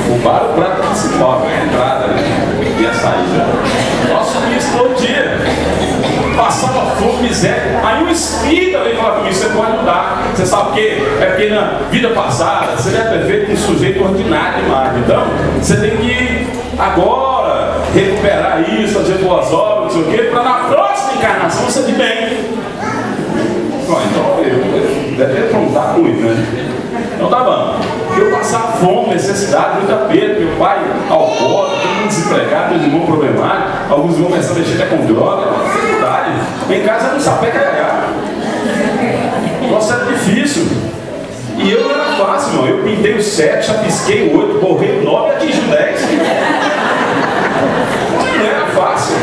Fubá era o prato principal, a entrada, né? E a saída. Nossa, comia isso todo dia. Passava fome, miséria. Aí o espírito veio falar comigo: você pode mudar. Você sabe o quê? É porque na vida passada você deve ter feito um sujeito ordinário demais. Então você tem que agora recuperar isso, fazer boas obras, não sei o quê, para na próxima encarnação você de bem. Bom, então eu deve aprontar muito, né? Então tá bom. Eu passava fome, necessidade, muito aperto. Meu pai alcoólatra, todo mundo desempregado, meus irmãos problemáticos, alguns irmãos começaram a mexer até com droga, era uma dificuldade. Em casa era um sapé carregar. Nossa, era difícil. E eu não era fácil, irmão. Eu pintei o 7, chapisquei o 8, borrei o 9 e atingi o 10. Não era fácil.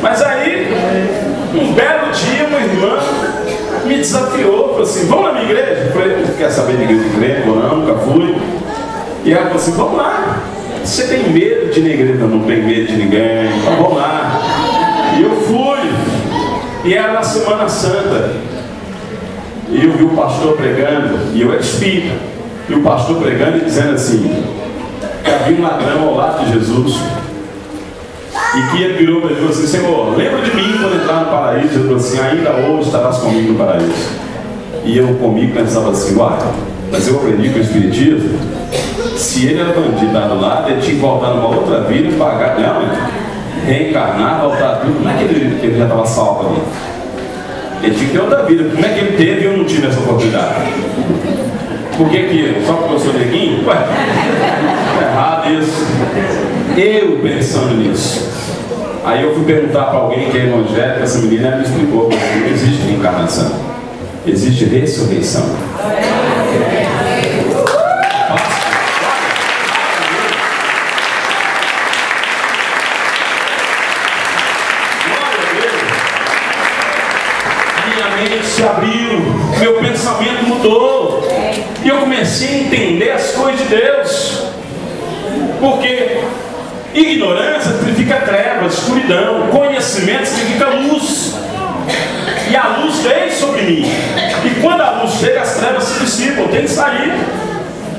Mas aí, um belo dia, uma irmã me desafiou, falou assim: vamos na minha igreja? Eu falei: quer saber de igreja de crente ou não? Nunca fui. E ela falou assim: vamos lá. Você tem medo de ir na igreja? Não tenho medo de ninguém. Então vamos lá. E eu fui. E era na Semana Santa. E eu vi o pastor pregando, e eu era espírita. E o pastor pregando e dizendo assim: que havia um ladrão ao lado de Jesus. E que ele virou para ele e falou assim: Senhor, lembra de mim quando entrar no paraíso? Ele falou assim: ainda hoje estarás comigo no paraíso. E eu comigo pensava assim: uai, mas eu aprendi com o espiritismo, se ele era bandido lá do lado, ele tinha que voltar numa outra vida e pagar, não, reencarnar, voltar tudo. Como é que ele já estava salvo ali? Ele tinha que ter outra vida. Como é que ele teve e eu não tive essa oportunidade? Por que só porque eu sou neguinho? Ué, é errado isso. Eu pensando nisso. Aí eu fui perguntar para alguém que é evangélico, essa menina me explicou que não existe reencarnação, existe ressurreição. Minha mente se abriu, meu pensamento mudou, e eu comecei a entender as coisas de Deus. Porque ignorância significa trevas, escuridão, conhecimento significa luz. E a luz veio sobre mim. E quando a luz chega, as trevas se dissipam, eu tenho que sair.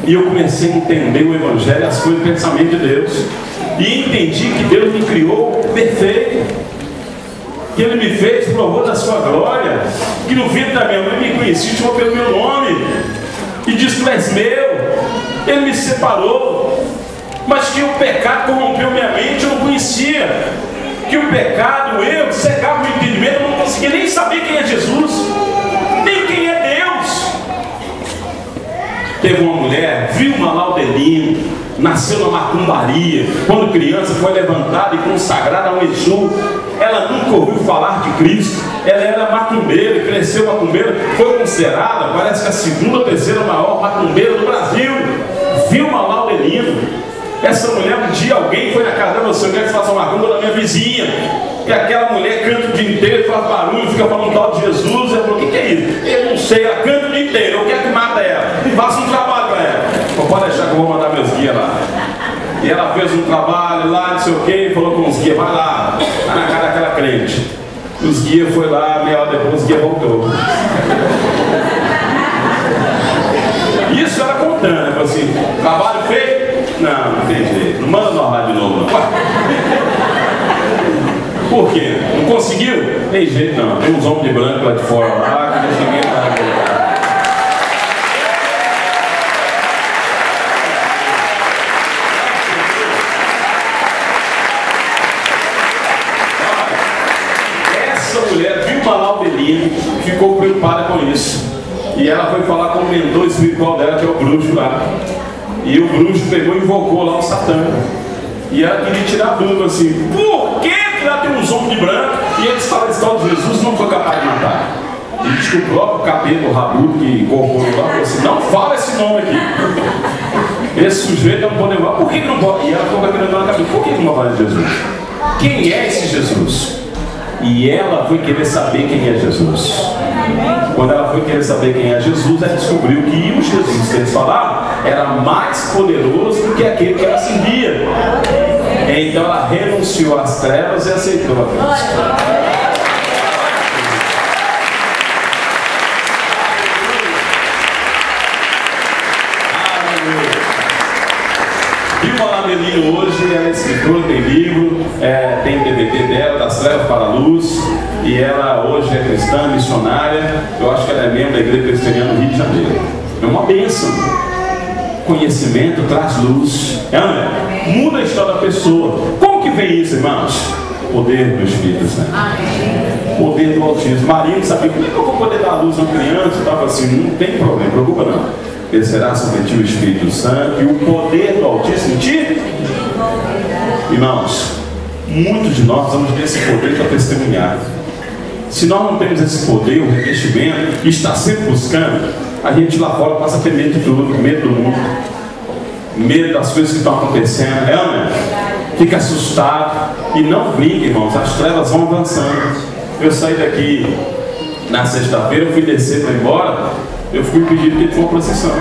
E eu comecei a entender o Evangelho, as coisas do pensamento de Deus. E entendi que Deus me criou perfeito, que Ele me fez provou da sua glória, que no ventre da minha mãe me conhecia, chamou pelo meu nome, e disse: tu és meu. Ele me separou, mas que o pecado corrompeu minha mente, eu não conhecia. Que o pecado, o erro, cegava o entendimento, eu não conseguia nem saber quem é Jesus, nem quem é Deus. Teve uma mulher, viu uma Laudelino, nasceu na macumbaria, quando criança foi levantada e consagrada ao Exu. Ela nunca ouviu falar de Cristo, ela era macumbeira, cresceu macumbeira, foi considerada, parece que a segunda ou terceira maior macumbeira do Brasil. Viu uma Laudelino. Essa mulher, um dia alguém foi na casa dela: você quer que faça uma macumba da minha vizinha? E aquela mulher canta o dia inteiro, faz barulho, fica falando tal de Jesus. Ela falou: o que é isso? Eu não sei, ela canta o dia inteiro, eu quero que mata ela, faça um trabalho para ela. Pode deixar que eu vou mandar meus guias lá. E ela fez um trabalho lá, não sei o que, falou com os guias: vai lá, tá na cara daquela crente. Os guias foi lá, meia hora depois os guias voltou. Isso ela contando, falou assim: trabalho feito? Não tem jeito, não manda nós lá de novo não. Por quê? Não conseguiu? Tem jeito não, tem uns homens de branco lá de fora lá, que não ninguém para colocar. Ficou preocupada com isso, e ela foi falar com o mentor espiritual dela, que é o bruxo lá, e o bruxo pegou e invocou lá o Satã, e ela queria tirar a dúvida assim: por que lá tem uns homens de branco e eles falam esse tal de Jesus não foi capaz de matar? E diz que o próprio capeta, o rabudo que incorporou lá, falou assim: não fala esse nome aqui, esse sujeito não pode levar. Por que não pode? E ela ficou querendo na cabeça: por que não vai falar de Jesus? Quem é esse Jesus? E ela foi querer saber quem é Jesus. Quando ela foi querer saber quem é Jesus, ela descobriu que o Jesus que eles falavam era mais poderoso do que aquele que ela servia. Então ela renunciou às trevas e aceitou a Cristo. Hoje ela é escritora, tem livro, tem DVD dela, Das Trevas para a Luz, e ela hoje é cristã, missionária. Eu acho que ela é membro da Igreja Presbiteriana do Rio de Janeiro. É uma bênção. Conhecimento traz luz. Muda a história da pessoa. Como que vem isso, irmãos? Poder do Espírito Santo. Poder do Altíssimo. Maria não sabia como é que eu vou poder dar luz a uma criança. Estava assim: não tem problema, preocupa não. Descerá sobre ti o Espírito Santo e o poder do Altíssimo te... Irmãos, muitos de nós vamos ter esse poder para testemunhar. Se nós não temos esse poder, o revestimento, e está sempre buscando, a gente lá fora passa a ter medo de tudo, medo do mundo, medo das coisas que estão acontecendo, fica assustado. E não brinque, irmãos, as trevas vão avançando. Eu saí daqui na sexta-feira, eu fui descer para ir embora. Eu fui pedir que ele fosse uma procissão.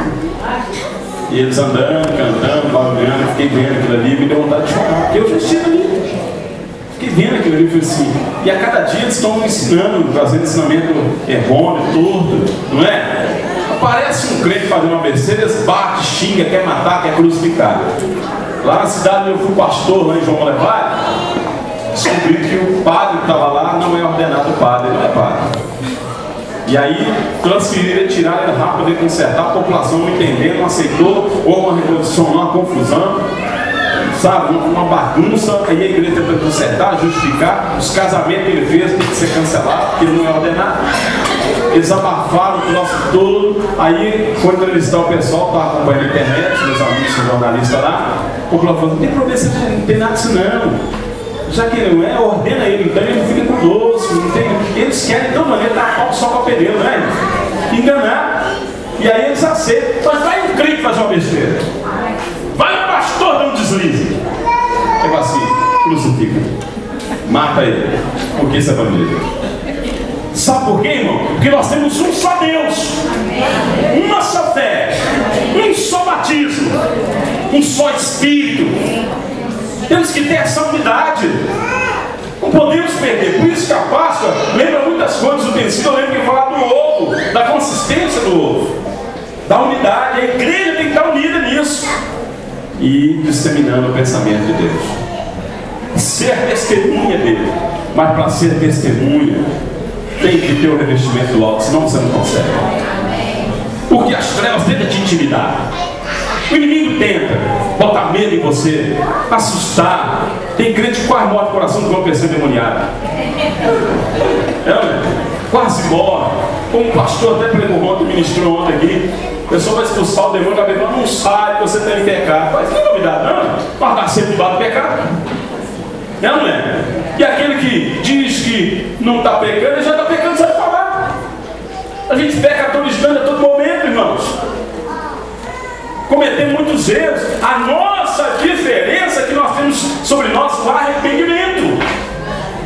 E eles andando, cantando, barulhando, eu fiquei vendo aquilo ali, me deu vontade de chorar, porque eu já estive ali. Fiquei vendo aquilo ali e falei assim: e a cada dia eles estão ensinando, trazendo ensinamento errôneo, torto, não é? Aparece um crente fazendo uma besteira, eles bate, xinga, quer matar, quer crucificar. Lá na cidade eu fui pastor, lá em João Molevade, descobri que o padre que estava lá não é ordenado padre, ele não é padre. E aí transferiram, tiraram ele rápido, poder consertar, a população não entendendo, não aceitou, houve uma revolução, uma confusão, sabe, uma bagunça. Aí a igreja tentou consertar, justificar, os casamentos que ele fez tem que ser cancelado, porque ele não é ordenado. Eles abafaram o troço todo. Aí foi entrevistar o pessoal, estava acompanhando a internet, meus amigos jornalistas lá. O popular falou: não tem problema, não tem nada disso não. Já que ele não é, ordena ele, então ele não fica conosco, não tem. Eles querem de uma maneira dar pau só para pedreiro, né? Enganar. E aí eles aceitam. Mas vai um crente fazer uma besteira. Vai um pastor dar um deslize. É assim, crucifica. Mata ele. Porque isso é família. Sabe por quê, irmão? Porque nós temos um só Deus, uma só fé, um só batismo, um só Espírito. Temos que ter essa unidade. Não podemos perder. Por isso que a Páscoa lembra muitas coisas do utensílio. Eu lembro que eu falar do ovo, da consistência do ovo, da unidade. A igreja tem que estar unida nisso e disseminando o pensamento de Deus, ser testemunha dele. Mas para ser testemunha tem que ter o revestimento do alto, senão você não consegue. Porque as trevas tentam te intimidar. O inimigo tenta botar medo em você, assustar. Tem crente que quase morre o coração de uma pessoa endemoniada. Quase morre. Como o pastor até pregou ontem, ministrou ontem aqui. A pessoa vai expulsar o demônio, vai ver, não sai que você tem pecado. Mas que novidade, não? Mas dá sempre debaixo do pecado. Não é? E aquele que diz que não está pecando, ele já está pecando, sabe falar. A gente peca a todo instante, a todo momento, irmãos. Cometemos muitos erros. A nossa diferença que nós temos sobre nós é o arrependimento.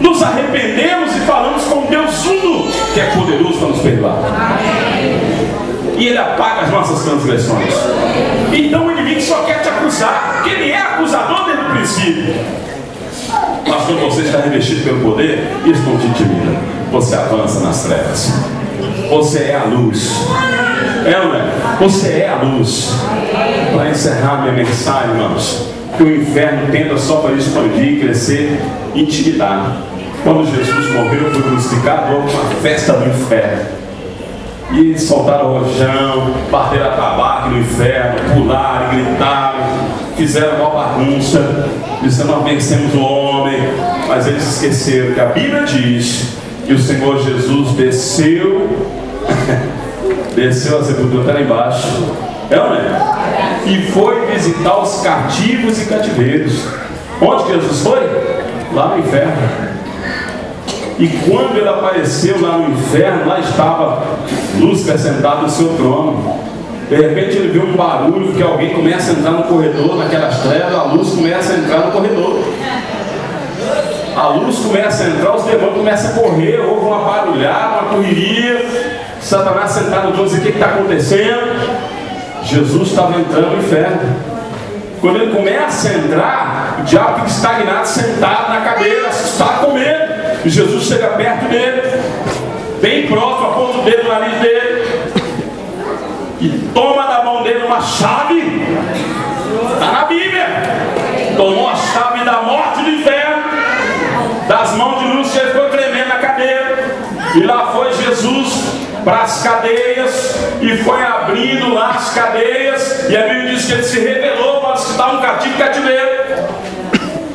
Nos arrependemos e falamos com Deus uno, que é poderoso para nos perdoar. E Ele apaga as nossas transgressões. Então o inimigo só quer te acusar, porque ele é acusador desde o princípio. Mas quando você está revestido pelo poder, isso não te intimida. Você avança nas trevas. Você é a luz. Não é? Você é a luz. Para encerrar minha mensagem, irmãos, que o inferno tenta só para expandir, crescer, intimidar. Quando Jesus morreu, foi crucificado, houve uma festa do inferno. E soltaram o rojão, bateram a tabaco no inferno, pularam, gritaram, fizeram uma bagunça, disseram: nós vencemos o homem. Mas eles esqueceram que a Bíblia diz que o Senhor Jesus desceu a sepultura até lá embaixo, não é? E foi visitar os cativos e cativeiros. Onde que Jesus foi? Lá no inferno. E quando ele apareceu lá no inferno, lá estava Lúcifer sentado no seu trono. De repente ele viu um barulho, que alguém começa a entrar no corredor, naquelas trevas, a luz começa a entrar no corredor. A luz começa a entrar, os demônios começam a correr, houve uma barulhada, uma correria. Satanás sentado no trono, o que está acontecendo? Jesus estava entrando no inferno. Quando ele começa a entrar, o diabo fica estagnado, sentado na cadeira, assustado, com medo. E Jesus chega perto dele, bem próximo, aponta o dedo no nariz dele e toma da mão dele uma chave. Está na Bíblia. Tomou a chave da morte do inferno das mãos de Lúcifer, ele ficou tremendo na cadeira. E lá foi Jesus para as cadeias e foi abrindo lá as cadeias, e a Bíblia diz que ele se revelou para os que estavam cativo e cativeiro.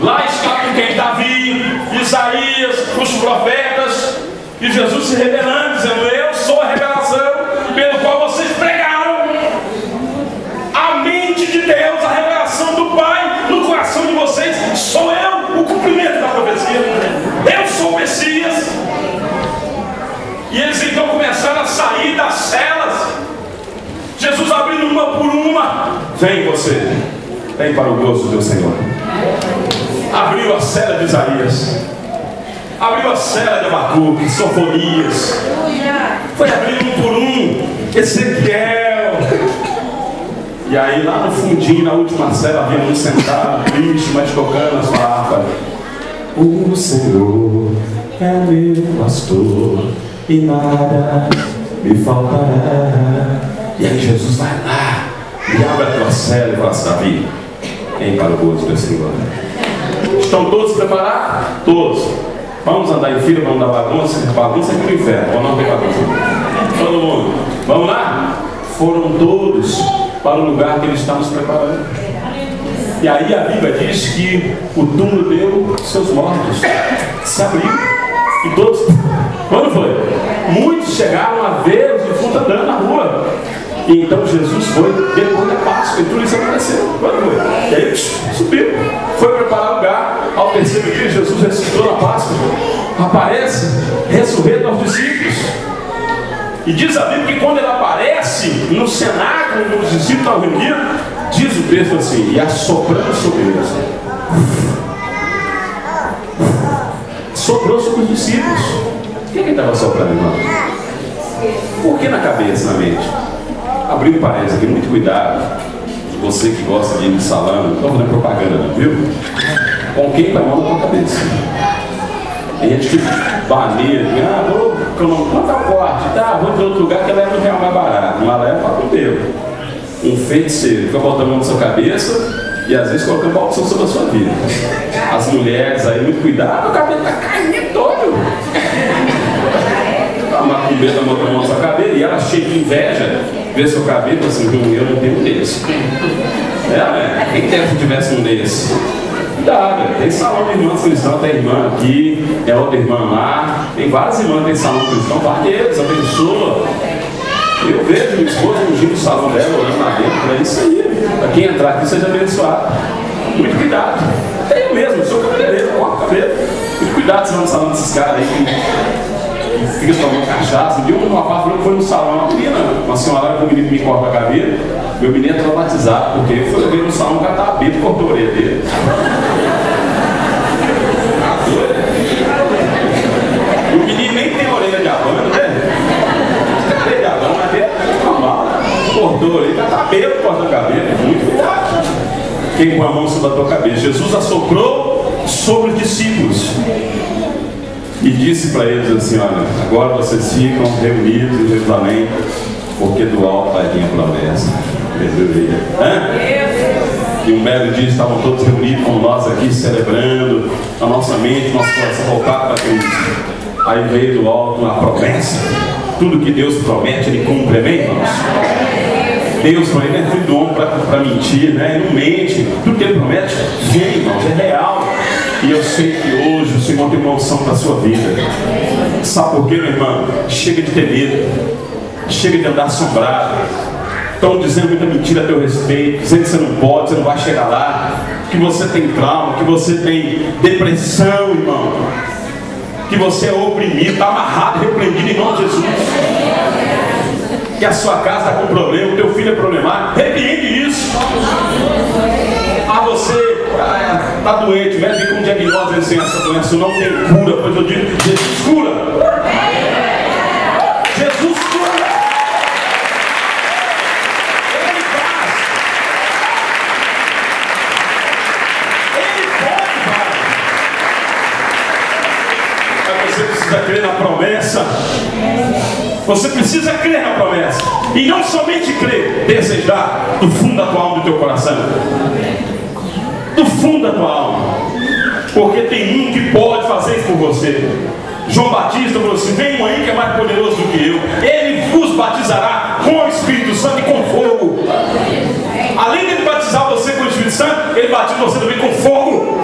Lá está com quem? Davi, Isaías, os profetas, e Jesus se revelando, dizendo: eu sou a revelação pelo qual vocês pregaram. A mente de Deus, a revelação do Pai no coração de vocês, sou eu, o cumprimento da profecia. Eu sou o Messias. E eles então começaram a sair das celas. Jesus abrindo uma por uma. Vem você, vem para o gozo do teu Senhor. Abriu a cela de Isaías, abriu a cela de Abacuque, Sofonias, foi abrindo um por um, Ezequiel. E aí lá no fundinho, na última cela, havia um sentado, triste, mas tocando a sua harpa. O Senhor é meu pastor e nada me faltará. E aí Jesus vai lá e abre a tua cela e fala assim: Davi, vem para o gozo do Senhor. Estão todos preparados? Todos. Vamos andar em fila, vamos dar bagunça. Bagunça é aqui no inferno, ou não tem bagunça? Todo mundo. Vamos lá? Foram todos para o lugar que ele está nos preparando. E aí a Bíblia diz que o túmulo deu seus mortos. Se abriu. E todos. Quando foi? Muitos chegaram a ver os defuntos andando na rua. E então Jesus foi depois da Páscoa, e tudo isso aconteceu. Quando foi? E aí subiu, foi preparar o lugar. Ao terceiro dia, Jesus ressuscitou na Páscoa, aparece ressurreto aos discípulos. E diz a Bíblia que quando ele aparece no cenáculo, os discípulos estavam reunidos, diz o texto assim: e assoprando sobre eles. Soprou sobre os discípulos. Quem estava soprando, irmão? Por que na cabeça, na mente? Abrindo parênteses aqui, muito cuidado. Você que gosta de ir no salão, não estou fazendo propaganda não, viu? Com quem vai a mão na tua cabeça? Tem gente que baneia, vou quanto é forte, tá? Vou para outro lugar que leva R$1 mais barato. Uma leva para o teu. Um feiticeiro fica botando a mão na sua cabeça e às vezes colocando maldição sobre a sua vida. As mulheres aí, muito cuidado, o cabelo tá caindo todo. Uma macumbeira botando a mão na sua cabeça e ela cheia de inveja, vê seu cabelo e fala assim, eu não tenho um desse. Né? Quem dera se tivesse um desse? Cuidado, tem salão de irmãs cristãs, tem irmã aqui, é outra irmã lá, tem várias irmãs que tem salão cristão, barreiros, abençoa. Eu vejo minha esposa ungindo o salão dela, orando lá dentro, para isso aí, para quem entrar aqui seja abençoado. Muito cuidado. Até eu mesmo, sou cabeleireiro, corto cabelo. Muito cuidado, senão no salão desses caras aí que fica tomando cachaça. Um dia uma parte foi no salão, uma menina, uma senhora com um menino que me corta a cabelo, meu menino é traumatizado, porque ele foi ver no salão, o cara estava bêbado e cortou a orelha dele. O menino nem tem orelha de abano, né? Orelha de abano, mas é normal. Cortou ele, já está bêbado, corta a cabelo. Muito cuidado. Quem põe a mão sobre a tua cabeça? Jesus assoprou sobre os discípulos e disse para eles assim: olha, agora vocês ficam reunidos em Jerusalém, porque do alto vai vir a promessa. E um belo dia estavam todos reunidos como nós aqui, celebrando a nossa mente, nosso coração voltado para Cristo. Aí veio do alto a promessa. Tudo que Deus promete, Ele cumpre, amém, irmãos? Deus não é filho do homem para mentir, né? Ele não mente. Tudo que Ele promete, vem, irmãos, é real. E eu sei que hoje o Senhor tem uma unção para a sua vida. Sabe por quê, meu irmão? Chega de ter medo. Chega de andar assombrado. Estão dizendo muita mentira a teu respeito, dizendo que você não pode, você não vai chegar lá, que você tem trauma, que você tem depressão, irmão, que você é oprimido, está amarrado, repreendido em nome de Jesus, que a sua casa está com problema, o teu filho é problemático, repreende isso. Você está doente, vai vir com um diagnóstico assim, essa doença não tem cura, pois eu digo, Jesus cura. Jesus cura. Você precisa crer na promessa. Você precisa crer na promessa. E não somente crer, desejar do fundo da tua alma e do teu coração. Do fundo da tua alma. Porque tem um que pode fazer isso por você. João Batista falou assim: vem um aí que é mais poderoso do que eu. Ele vos batizará com o Espírito Santo e com fogo. Além de ele batizar você com o Espírito Santo, ele batiza você também com fogo.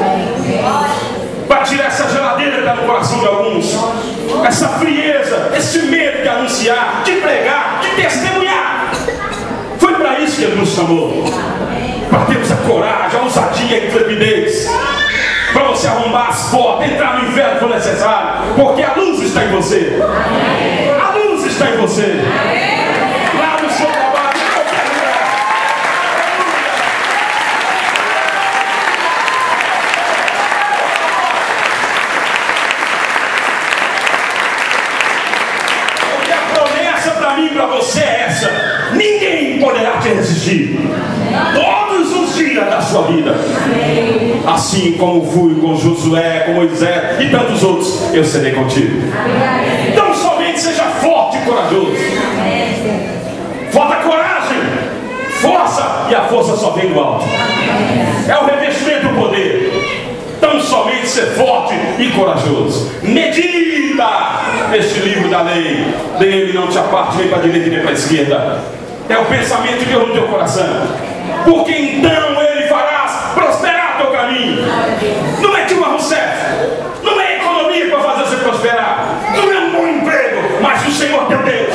Para tirar essa geladeira que está no coração de alguns, essa frieza, esse medo de anunciar, de pregar, de testemunhar. Foi para isso que Ele nos chamou, para termos a coragem, a ousadia e a intrepidez, para você arrombar as portas, entrar no inferno se for necessário, porque a luz está em você. A luz está em você. Lá no seu trabalho, em qualquer lugar. Porque a promessa para mim e para você é essa: ninguém poderá te resistir todos os dias da sua vida. Assim como fui com Josué, com Moisés e tantos outros, eu serei contigo. Então somente seja forte e corajoso. Falta coragem, força, e a força só vem do alto. É o revestimento do poder. Então somente ser forte e corajoso. Medita neste livro da lei, dele não te aparte nem para a direita nem para a esquerda. É o pensamento de Deus no teu coração. Porque então Ele farás prosperar teu caminho. Não é Dilma Rousseff, não é economia para fazer você prosperar, não é um bom emprego, mas o Senhor teu Deus.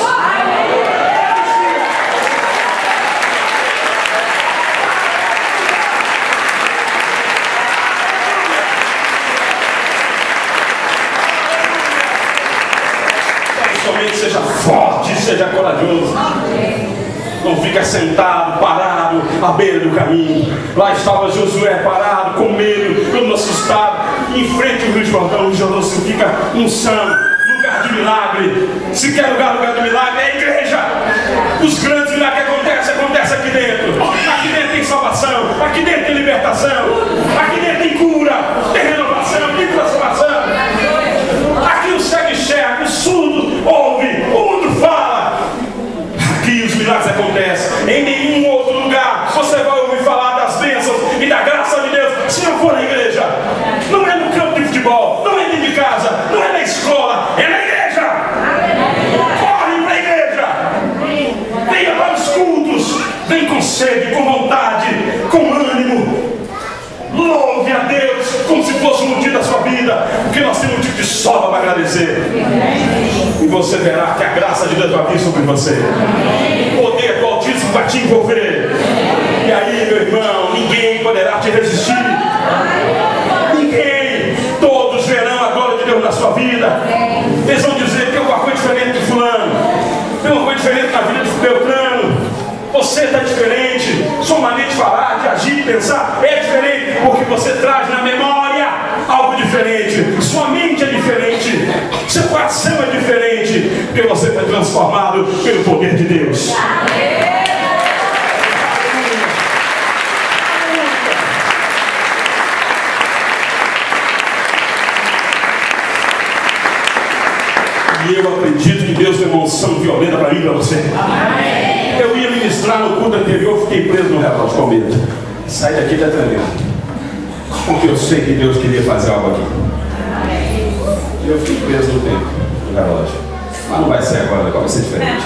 Então, somente seja forte, seja corajoso. Não fica sentado, parado, à beira do caminho. Lá estava Josué parado, com medo, todo assustado, em frente ao Rio Jordão. O Jordão fica unção, lugar de milagre. Se quer lugar de milagre, é a igreja. Os grandes milagres que acontecem aqui dentro. Aqui dentro tem salvação, aqui dentro tem libertação, aqui dentro tem cura, tem renovação, tem transformação. prevalecer. E você verá que a graça de Deus vai vir sobre você. O poder do Altíssimo vai te envolver. E aí, meu irmão, ninguém poderá te resistir. Ninguém. Todos verão a glória de Deus na sua vida. Eles vão dizer que tem alguma coisa diferente de fulano, tem uma coisa diferente na vida de Beltrano. Você está diferente. Sua maneira de falar, de agir, de pensar é diferente, porque você traz na memória algo diferente. Sua mente é diferente. Seu coração é diferente, porque você foi transformado pelo poder de Deus. E eu acredito que Deus tem uma unção violenta para mim e para você. Amém. Eu ia ministrar no culto anterior, fiquei preso no relógio com medo. Saí daqui da tremendo. Porque eu sei que Deus queria fazer algo aqui. E eu fiquei preso no tempo, no relógio. Mas não vai ser agora, vai ser diferente.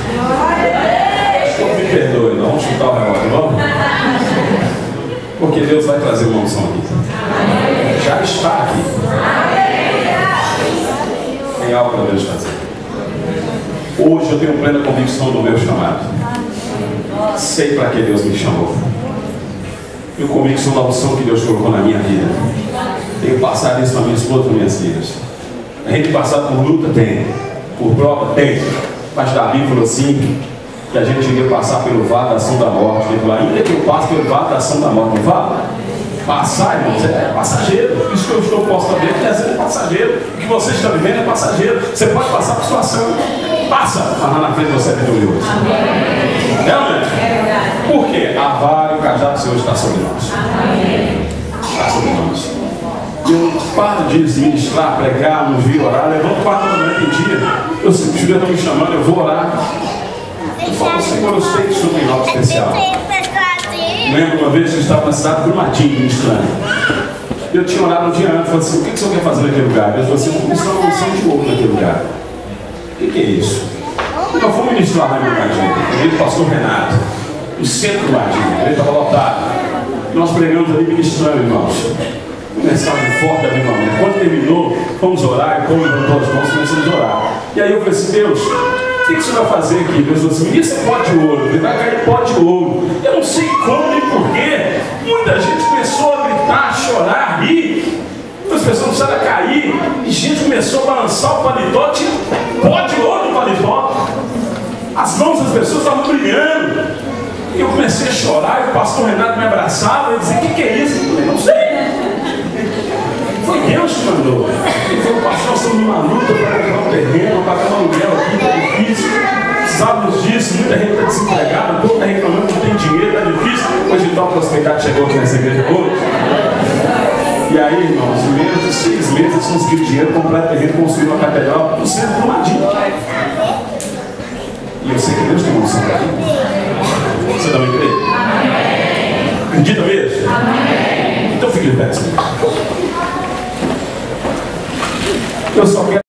Então me perdoe, não vamos chutar o relógio, vamos? Porque Deus vai trazer uma unção aqui. Já está aqui. Tem algo para Deus fazer. Hoje eu tenho plena convicção do meu chamado. Sei para que Deus me chamou. Tenho convicção da unção que Deus colocou na minha vida. Tenho passado isso para minha esposa e para minhas filhas. A gente passado por luta tem, por prova tem. Mas Davi falou assim, que a gente iria passar pelo vale da ação da morte. Ele falou, ainda que eu passe pelo vale da ação da morte, não fala? Passar, irmãos, é passageiro. Isso que eu estou posto a ver é passageiro. O que você está vivendo é passageiro. Você pode passar por situação. Passa, mas lá na frente você é vitorioso. Realmente. Por quê? A vara e o cajado do Senhor está sobre nós. Está sobre nós. Eu paro de ministrar, pregar, ungir, orar. Levanto 4 da manhã em dia. Eu sei que os filhos estão me chamando, eu vou orar. Eu falo, Senhor, eu sei que isso tem algo especial. Lembro uma vez que eu estava na cidade do Matinho, ministrando. Eu tinha orado um dia antes, falei assim, o que o senhor quer fazer naquele lugar? Ele falou assim, eu vou ministrar uma unção de ouro naquele lugar. O que é isso? Eu fui ministrar lá no Matinho, ele pastor Renato, no centro do Matinho, ele estava lotado. Nós pregamos ali ministrando, irmãos. Mensagem forte da avivamento. Quando terminou, fomos orar, e como levantou as mãos, começamos a orar. E aí eu falei assim, Deus, o que você vai fazer aqui? Deus falou assim, ministra pó de ouro, ele vai cair pó de ouro. Eu não sei como nem porquê. Muita gente começou a gritar, a chorar, a rir. As pessoas começaram a cair. E gente começou a balançar o paletó, tinha pó de ouro no paletó. As mãos das pessoas estavam brilhando. E eu comecei a chorar, e o pastor Renato me abraçava e dizia, o que é isso? Eu falei, não sei. Foi Deus que mandou. Ele falou, pastor, nós estamos numa luta para comprar um terreno, pagar um aluguel aqui, está difícil. Precisávamos disso, muita gente está desempregada, o povo está reclamando que não tem dinheiro, está difícil. Hoje então a prosperidade chegou aqui nessa igreja hoje. E aí, irmãos, em menos de 6 meses eles conseguiram dinheiro, comprar terreno, construir uma catedral no centro do Madinho. E eu sei que Deus tem uma unção para mim. Você também crê? Amém. Acredita mesmo? Amém. Então fique de pé. Eu só quero